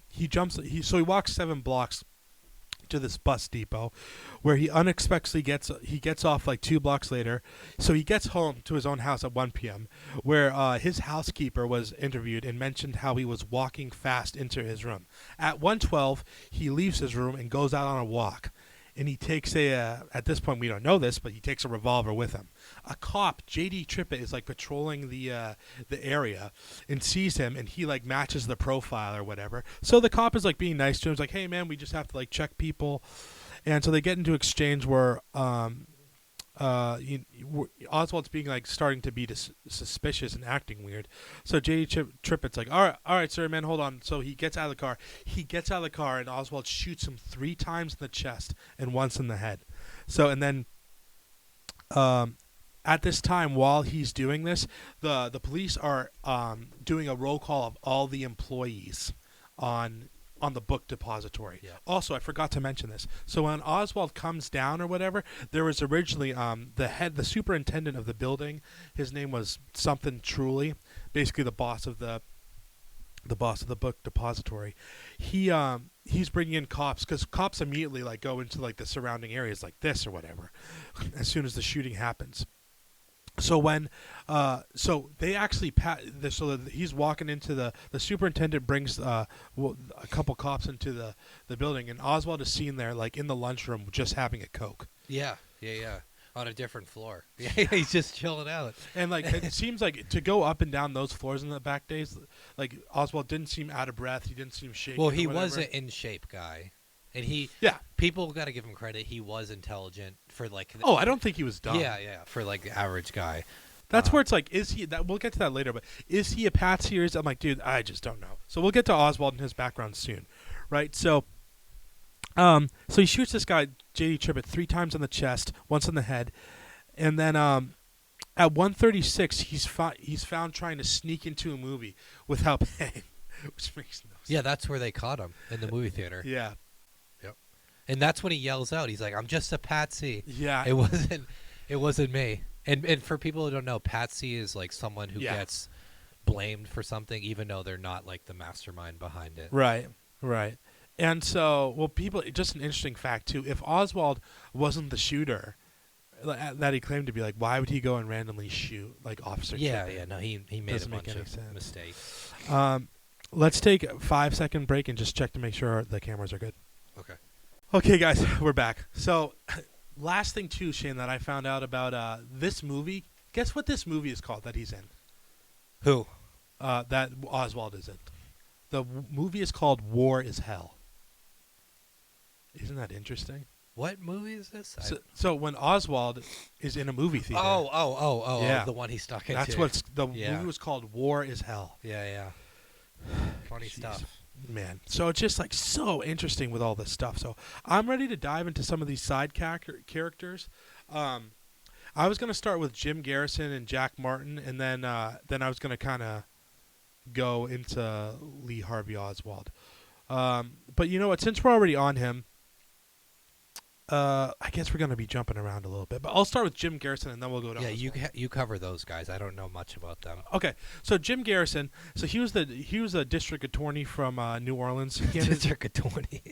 he walks 7 blocks to this bus depot, where he unexpectedly gets off like 2 blocks later. So he gets home to his own house at 1 p.m., where his housekeeper was interviewed and mentioned how he was walking fast into his room. At 1:12, he leaves his room and goes out on a walk. And he takes at this point we don't know this, but he takes a revolver with him. A cop, J.D. Trippett, is like patrolling the area and sees him, and he like matches the profile or whatever. So the cop is like being nice to him. He's like, "Hey man, we just have to like check people," and so they get into exchange where Oswald's being like starting to be suspicious and acting weird. So J.D. Trippett's like, all right, sir, man, hold on. So he gets out of the car. And Oswald shoots him 3 times in the chest and once in the head. So and then, at this time, while he's doing this, the police are doing a roll call of all the employees on the book depository. Yeah. Also, I forgot to mention this. So when Oswald comes down or whatever, there was originally the superintendent of the building. His name was something Truly, basically the boss of the book depository. He's bringing in cops because cops immediately like go into like the surrounding areas like this or whatever as soon as the shooting happens. So when, so they actually he's walking into the superintendent brings a couple cops into the building, and Oswald is seen there like in the lunchroom just having a Coke. Yeah, on a different floor. Yeah, he's just chilling out. And like it seems like to go up and down those floors in the back days, like Oswald didn't seem out of breath. He didn't seem shaky. Well, he was an in shape guy. And people got to give him credit. He was intelligent for like. I don't think he was dumb. Yeah, for like the average guy. That's where it's like, is he? We'll get to that later. But is he a patsy or is? I'm like, dude, I just don't know. So we'll get to Oswald and his background soon, right? So, so he shoots this guy J.D. Trippett 3 times on the chest, once on the head, and then at 1:36 he's found trying to sneak into a movie without paying, which makes no sense. Yeah, that's where they caught him in the movie theater. Yeah. And that's when he yells out. He's like, "I'm just a patsy." Yeah. It wasn't me. And for people who don't know, patsy is like someone who gets blamed for something even though they're not like the mastermind behind it. Right. And so, well, just an interesting fact too. If Oswald wasn't the shooter that he claimed to be, like, why would he go and randomly shoot like Officer Trippett? No, he made Doesn't a bunch make any of sense. mistakes. Let's take a 5-second break and just check to make sure the cameras are good. Okay, guys, we're back. So, last thing too, Shane, that I found out about this movie. Guess what this movie is called that he's in? Who? That Oswald is in. The movie is called War is Hell. Isn't that interesting? What movie is this? So when Oswald is in a movie theater. Yeah. The one he's stuck into. That's what the movie was called. War is Hell. Yeah. Funny stuff. Man, so it's just like so interesting with all this stuff. So I'm ready to dive into some of these side characters. I was going to start with Jim Garrison and Jack Martin, and then I was going to kind of go into Lee Harvey Oswald. But you know what? Since we're already on him, I guess we're going to be jumping around a little bit. But I'll start with Jim Garrison, and then we'll go to Oswald. You cover those guys. I don't know much about them. Okay, so Jim Garrison. So he was a district attorney from New Orleans. District attorney.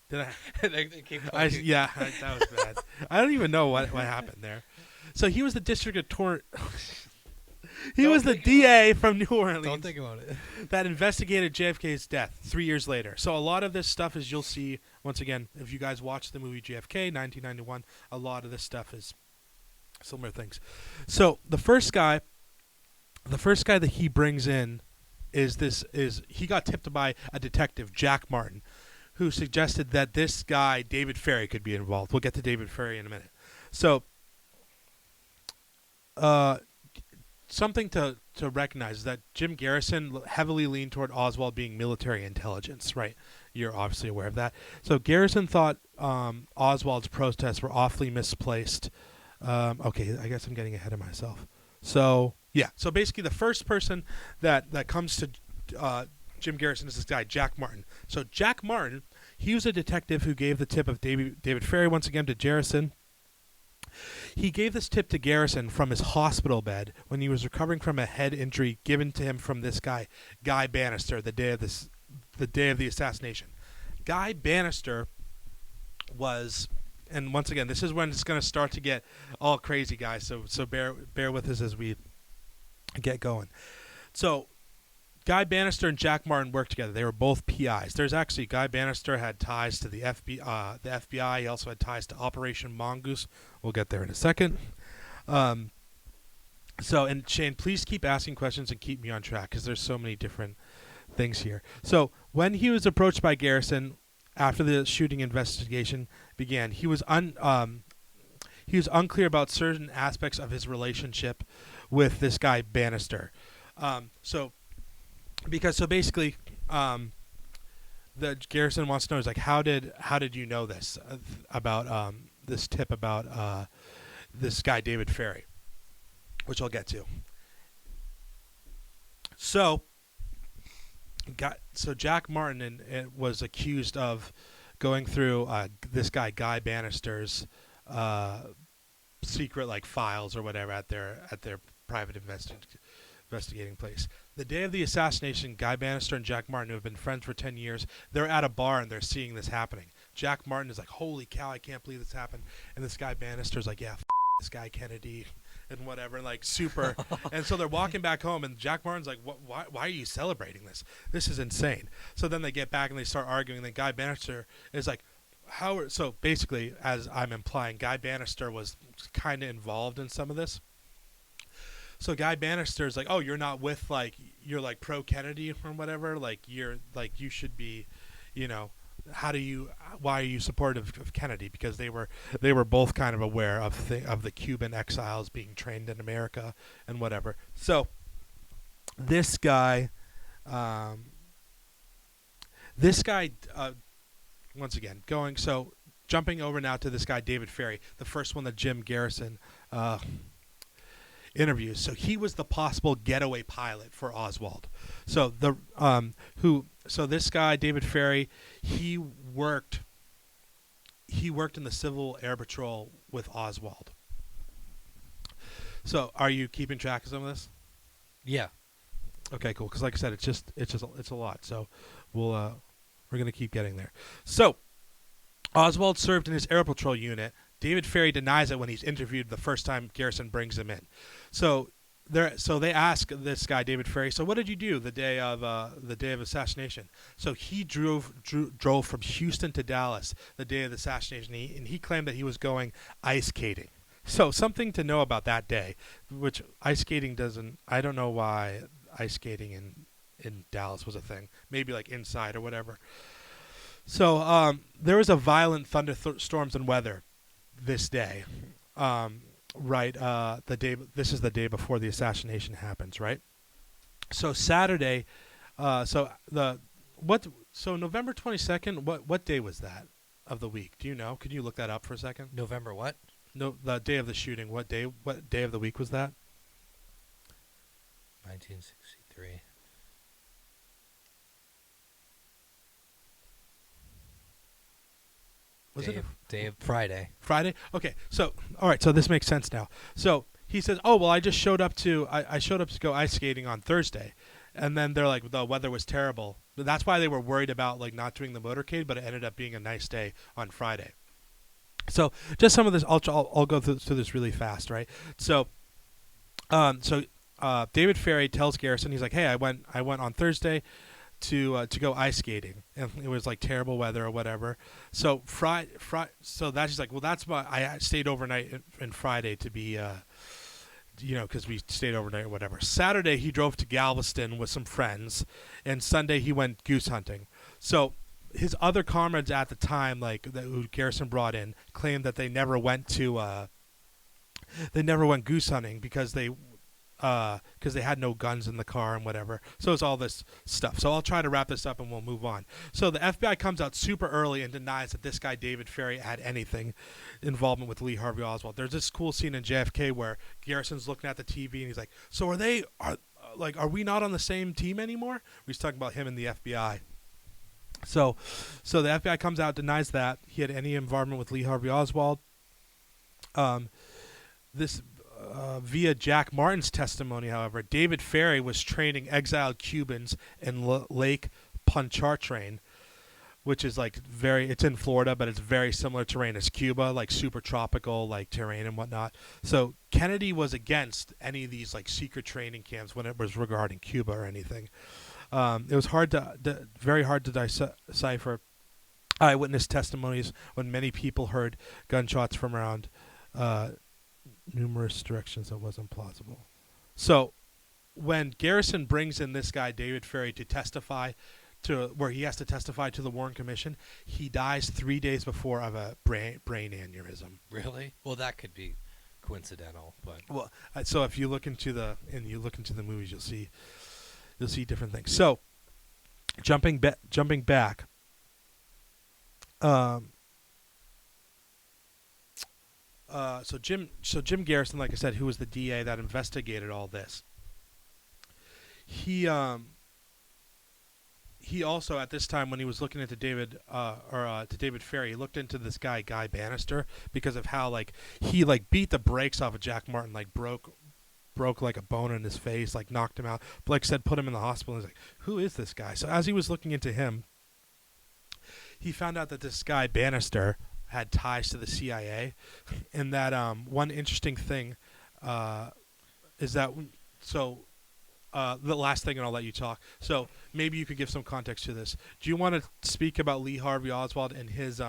Did I? that was bad. I don't even know what happened there. So he was the district attorney. He was the DA from New Don't Orleans think about it. that investigated JFK's death 3 years later. So a lot of this stuff is, you'll see, once again, if you guys watch the movie JFK, 1991, a lot of this stuff is similar things. So the first guy that he brings in is he got tipped by a detective, Jack Martin, who suggested that this guy, David Ferry, could be involved. We'll get to David Ferry in a minute. So something to recognize is that Jim Garrison heavily leaned toward Oswald being military intelligence, right? You're obviously aware of that. So Garrison thought Oswald's protests were awfully misplaced. Okay, I guess I'm getting ahead of myself. So yeah, so basically the first person that comes to Jim Garrison is this guy, Jack Martin. So Jack Martin, he was a detective who gave the tip of David Ferry once again to Garrison. He gave this tip to Garrison from his hospital bed when he was recovering from a head injury given to him from this guy, Guy Bannister, the day of the assassination. Guy Bannister was, and once again, this is when it's going to start to get all crazy, guys. So bear with us as we get going. So Guy Bannister and Jack Martin worked together. They were both PIs. There's actually, Guy Bannister had ties to the FBI. He also had ties to Operation Mongoose. We'll get there in a second. So, and Shane, please keep asking questions and keep me on track because there's so many different things here. So when he was approached by Garrison after the shooting investigation began, he was unclear about certain aspects of his relationship with this guy Bannister. So basically, the Garrison wants to know is like, how did you know this about this tip about this guy David Ferry, which I'll get to. So Jack Martin was accused of going through this guy Guy Bannister's secret like files or whatever at their private investigating place. The day of the assassination, Guy Bannister and Jack Martin, who have been friends for 10 years, they're at a bar and they're seeing this happening. Jack Martin is like, holy cow, I can't believe this happened. And this guy Bannister's like, yeah, this guy Kennedy and whatever, and like super. And so they're walking back home and Jack Martin's like, why are you celebrating this? This is insane. So then they get back and they start arguing. And then Guy Bannister is like, so basically, as I'm implying, Guy Bannister was kind of involved in some of this. So Guy Bannister is like, oh, you're not with you're like pro Kennedy or whatever. Like you're like, you should be, why are you supportive of Kennedy? Because they were both kind of aware of the Cuban exiles being trained in America and whatever. So this guy, once again, jumping over now to this guy, David Ferry, the first one that Jim Garrison interviews. So he was the possible getaway pilot for Oswald. So this guy, David Ferry, he worked in the Civil Air Patrol with Oswald. So are you keeping track of some of this? Yeah. Okay, cool. Because like I said, it's a lot. So we're gonna keep getting there. So Oswald served in his Air Patrol unit. David Ferry denies it when he's interviewed the first time Garrison brings him in. So they ask this guy David Ferry, so what did you do the day of assassination? So he drove from Houston to Dallas the day of the assassination, and he claimed that he was going ice skating. So something to know about that day, which ice skating I don't know why ice skating in Dallas was a thing. Maybe like inside or whatever. So there was a violent thunderstorms and weather this day, the day. This is the day before the assassination happens, right? So Saturday, November 22nd. What day was that of the week? Do you know? Could you look that up for a second? November what? No, the day of the shooting. What day of the week was that? 1963. Day of Friday. Friday? Okay. So, all right. So this makes sense now. So he says, oh, well, I just showed up to go ice skating on Thursday. And then they're like, the weather was terrible. But that's why they were worried about like not doing the motorcade, but it ended up being a nice day on Friday. So just some of this, I'll go through this really fast, right? So David Ferry tells Garrison, he's like, "Hey, I went on Thursday to go ice skating, and it was like terrible weather or whatever." So so that's just like, well, that's why I stayed overnight in Friday to be, because we stayed overnight or whatever. Saturday he drove to Galveston with some friends, and Sunday he went goose hunting. So his other comrades at the time, like who Garrison brought in, claimed that they never went goose hunting because they had no guns in the car and whatever. So it's all this stuff. So I'll try to wrap this up and we'll move on. So the FBI comes out super early and denies that this guy David Ferry had anything involvement with Lee Harvey Oswald. There's this cool scene in JFK where Garrison's looking at the TV and he's like, "So are we not on the same team anymore?" He's talking about him and the FBI. So the FBI comes out, denies that he had any involvement with Lee Harvey Oswald. Via Jack Martin's testimony, however, David Ferry was training exiled Cubans in Lake Pontchartrain, which is like it's in Florida, but it's very similar terrain as Cuba, like super tropical, like terrain and whatnot. So Kennedy was against any of these like secret training camps when it was regarding Cuba or anything. It was very hard to decipher eyewitness testimonies when many people heard gunshots from around numerous directions that wasn't plausible. So when Garrison brings in this guy David Ferry to testify where he has to testify to the Warren Commission, he dies 3 days before of a brain aneurysm. Really? Well, that could be coincidental, but so if you look into the movies, you'll see different things. So jumping back. So Jim Garrison, like I said, who was the DA that investigated all this, he also at this time when he was looking into David Ferry, he looked into this guy Guy Bannister because of how like he like beat the brakes off of Jack Martin, like broke like a bone in his face, like knocked him out. But like I said, put him in the hospital. And he's like, "Who is this guy?" So as he was looking into him, he found out that this guy Bannister had ties to the CIA, and that one interesting thing is that the last thing, and I'll let you talk. So maybe you could give some context to this. Do you want to speak about Lee Harvey Oswald and his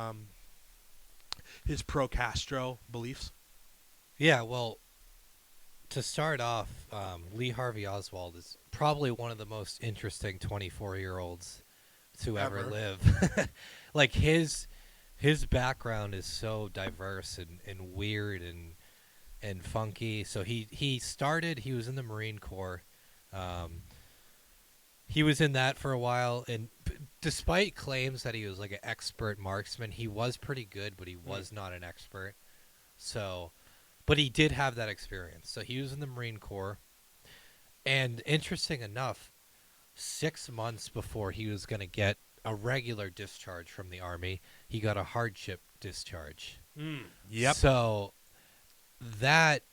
pro-Castro beliefs? Yeah, well, to start off, Lee Harvey Oswald is probably one of the most interesting 24-year-olds to ever live. Like his background is so diverse and weird and funky. So he was in the Marine Corps. He was in that for a while, and despite claims that he was like an expert marksman, he was pretty good, but he was not an expert. So, but he did have that experience. So he was in the Marine Corps, and interesting enough, 6 months before he was going to get a regular discharge from the Army, he got a hardship discharge. Yep. So that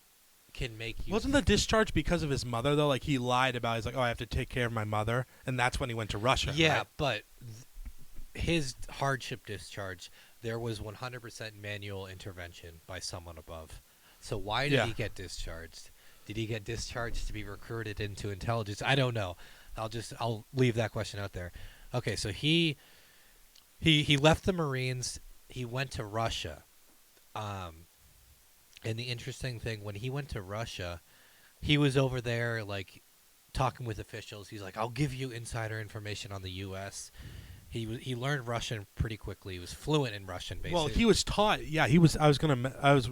can make you... Wasn't the discharge because of his mother, though? Like, he lied about, he's like, "Oh, I have to take care of my mother," and that's when he went to Russia. Yeah, right? but his hardship discharge, there was 100% manual intervention by someone above. So why did he get discharged? Did he get discharged to be recruited into intelligence? I don't know. I'll leave that question out there. Okay, so he left the Marines. He went to Russia. And the interesting thing, when he went to Russia, he was over there, like, talking with officials. He's like, "I'll give you insider information on the U.S." He learned Russian pretty quickly. He was fluent in Russian, basically. Well, he was taught. Yeah, he was. I was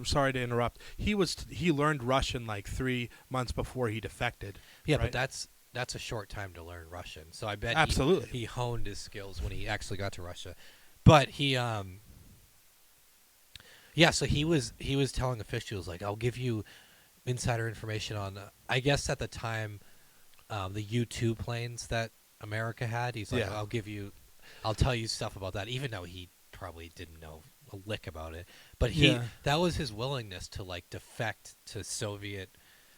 sorry to interrupt. He learned Russian like 3 months before he defected. Yeah, right? but that's a short time to learn Russian. So I bet absolutely he honed his skills when he actually got to Russia. But he so he was telling officials, like, "I'll give you insider information on I guess at the time the U-2 planes that America had." He's like, "I'll tell you stuff about that," even though he probably didn't know a lick about it. But that was his willingness to like defect to Soviet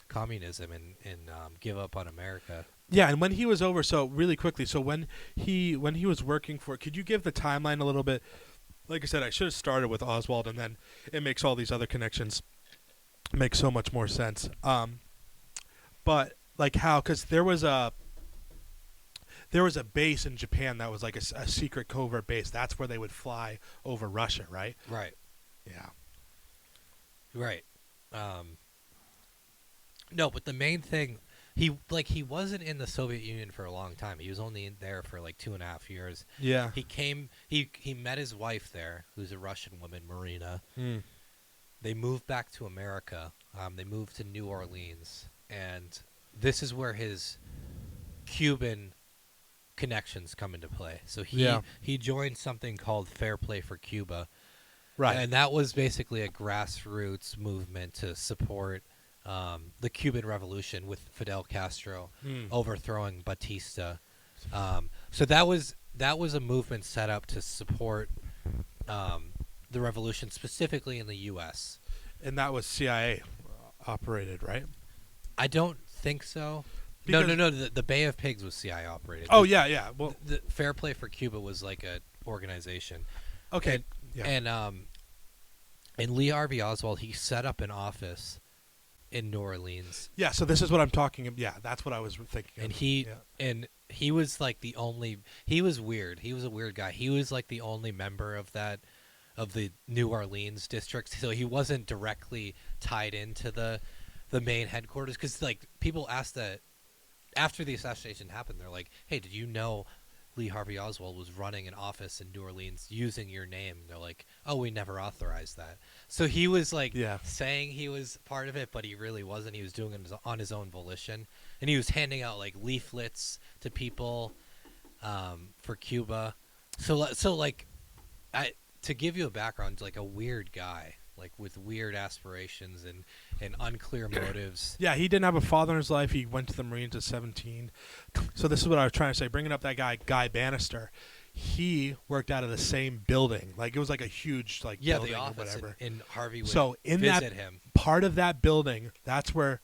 communism and give up on America. Yeah, and when he was over, so really quickly, so when he was working for, could you give the timeline a little bit? Like I said, I should have started with Oswald, and then it makes all these other connections make so much more sense. But like how, because there was a base in Japan that was like a secret covert base. That's where they would fly over Russia, right? Right. Yeah. Right. Um, no, but the main thing, he wasn't in the Soviet Union for a long time. He was only in there for like 2.5 years. Yeah. He met his wife there, who's a Russian woman, Marina. Mm. They moved back to America. They moved to New Orleans, and this is where his Cuban connections come into play. So he joined something called Fair Play for Cuba, Right. and that was basically a grassroots movement to support the Cuban Revolution with Fidel Castro overthrowing Batista. So that was a movement set up to support the revolution, specifically in the U.S. And that was CIA operated, right? I don't think so. Because- No. The Bay of Pigs was CIA operated. Oh, yeah. Well, The Fair Play for Cuba was like a organization. okay. And Lee Harvey Oswald, he set up an office in New Orleans, Yeah, so this is what I'm talking about. Yeah, that's what I was thinking. and of. he Yeah. and he was like the only. He was weird. He was a weird guy. He was like the only member of the New Orleans district, so he wasn't directly tied into the main headquarters. Because like people asked that after the assassination happened, they're like, "Hey, did you know Lee Harvey Oswald was running an office in New Orleans using your name?" And they're like, "Oh, we never authorized that." So he was like saying he was part of it, but he really wasn't. He was doing it on his own volition, and he was handing out like leaflets to people for Cuba. So like, to give you a background, like a weird guy, like with weird aspirations and unclear motives. Yeah, he didn't have a father in his life. He went to the Marines at 17. So this is what I was trying to say. Bringing up that Guy Bannister, he worked out of the same building. Like it was like a huge building The or office whatever. in Harvey would So in visit that him. part of that building, that's where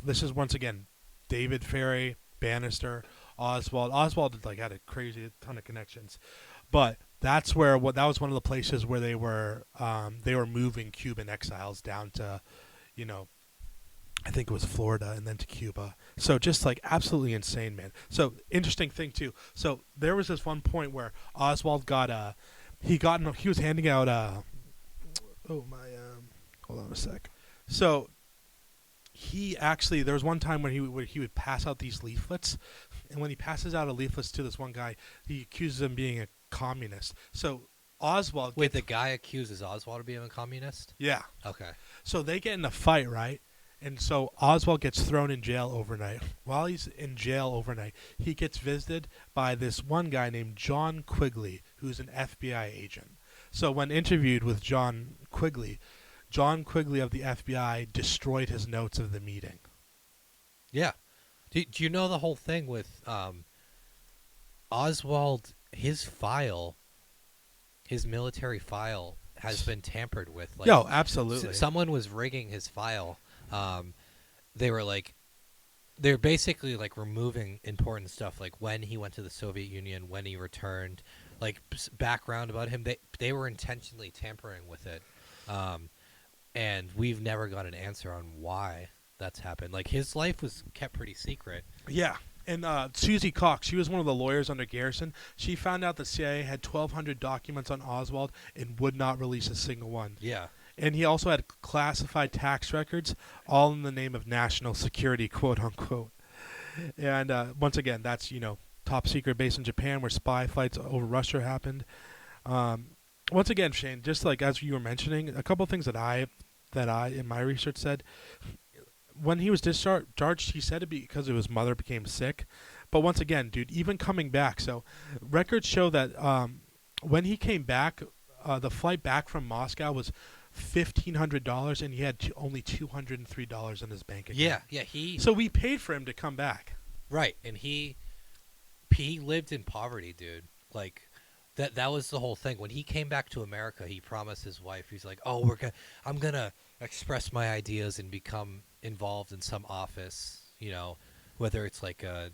this is once again David Ferry, Bannister, Oswald. Oswald had a crazy ton of connections, but that's where that was one of the places where they were moving Cuban exiles down to, I think it was Florida and then to Cuba. So just absolutely insane, man. So interesting thing too. So there was this one point where Oswald he was handing out hold on a sec. So there was one time when he would pass out these leaflets, and when he passes out a leaflets to this one guy, he accuses him of being a communist. So Oswald Wait, the guy accuses Oswald of being a communist? Yeah. Okay. So they get in a fight, right? And so Oswald gets thrown in jail overnight. While he's in jail overnight, he gets visited by this one guy named John Quigley, who's an FBI agent. So when interviewed with John Quigley of the FBI destroyed his notes of the meeting. Yeah. Do you know the whole thing with Oswald? His military file has been tampered with. Yo, absolutely. Someone was rigging his file. They're basically removing important stuff, like when he went to the Soviet Union, when he returned, background about him. They were intentionally tampering with it, and we've never got an answer on why that's happened. His life was kept pretty secret. Yeah. And Susie Cox, she was one of the lawyers under Garrison. She found out the CIA had 1,200 documents on Oswald and would not release a single one. Yeah. And he also had classified tax records, all in the name of national security, quote unquote. And once again, that's top secret base in Japan where spy flights over Russia happened. Once again, Shane, just as you were mentioning, a couple of things that I in my research said. When he was discharged, he said it because his mother became sick. But once again, dude, even coming back, so records show that when he came back, the flight back from Moscow was $1,500, and he had only $203 in his bank account. Yeah. So we paid for him to come back. Right, and he lived in poverty, dude. That was the whole thing. When he came back to America, he promised his wife, he's like, "Oh, I'm gonna express my ideas and become involved in some office, whether it's like a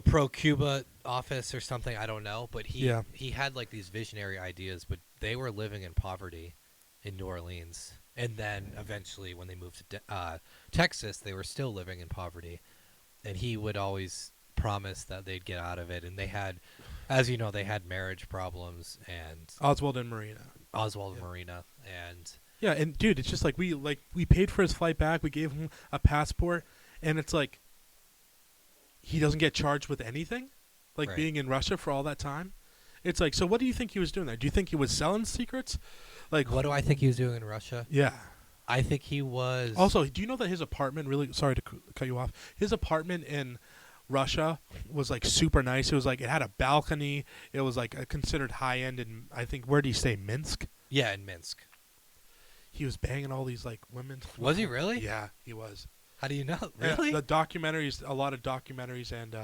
pro-Cuba office or something, I don't know." But he had these visionary ideas, but they were living in poverty in New Orleans, and then eventually when they moved to Texas, they were still living in poverty. and he would always promise that they'd get out of it. And they had, as you know, they had marriage problems, and Oswald and Marina. Oswald and Marina, and Yeah, and dude, it's just like we paid for his flight back. We gave him a passport, and it's like he doesn't get charged with anything, like Right. being in Russia for all that time. It's like, so what do you think he was doing there? Do you think he was selling secrets? Like, what do I think he was doing in Russia? Yeah. I think he was. Also, do you know that his apartment? Really, sorry to cut you off. His apartment in Russia was like super nice. It was like it had a balcony. It was like considered high end. And I think, where did he stay? Minsk. Yeah, in Minsk. He was banging all these like women. Was he really? Yeah, he was. How do you know? Yeah, Really? the documentaries, a lot of documentaries and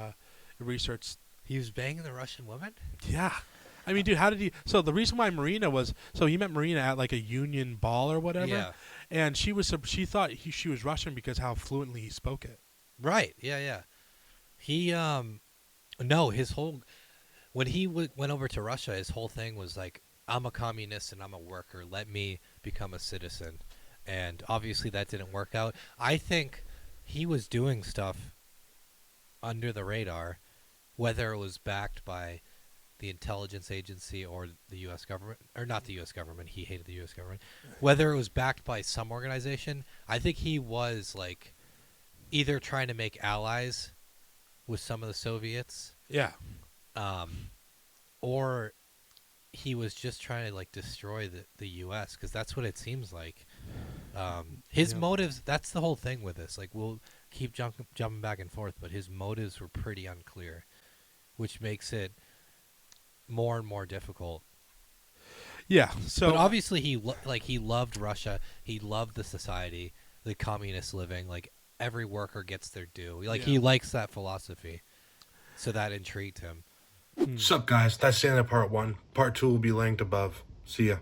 research. He was banging the Russian woman? Yeah. I mean, dude, how did he? So the reason why Marina was, so he met Marina at like a union ball or whatever, Yeah. and she thought she was Russian because how fluently he spoke it. Right. Yeah, yeah. He no, his whole when he went over to Russia, his whole thing was like, I'm a communist and I'm a worker. Let me become a citizen. And obviously that didn't work out. I think he was doing stuff under the radar, whether it was backed by the intelligence agency or the U.S. government, or not the U.S. government. He hated the U.S. government. Whether it was backed by some organization, I think he was like either trying to make allies with some of the Soviets, Yeah. or he was just trying to like destroy the U.S. because that's what it seems like. His Yeah. motives. That's the whole thing with this. Like we'll keep jumping back and forth, but his motives were pretty unclear, which makes it more and more difficult. Yeah. So but obviously he loved Russia. He loved the society, the communist living. Like every worker gets their due. Like he Yeah. likes that philosophy, so that intrigued him. Sup, guys? That's the end of part 1. Part 2 will be linked above. See ya.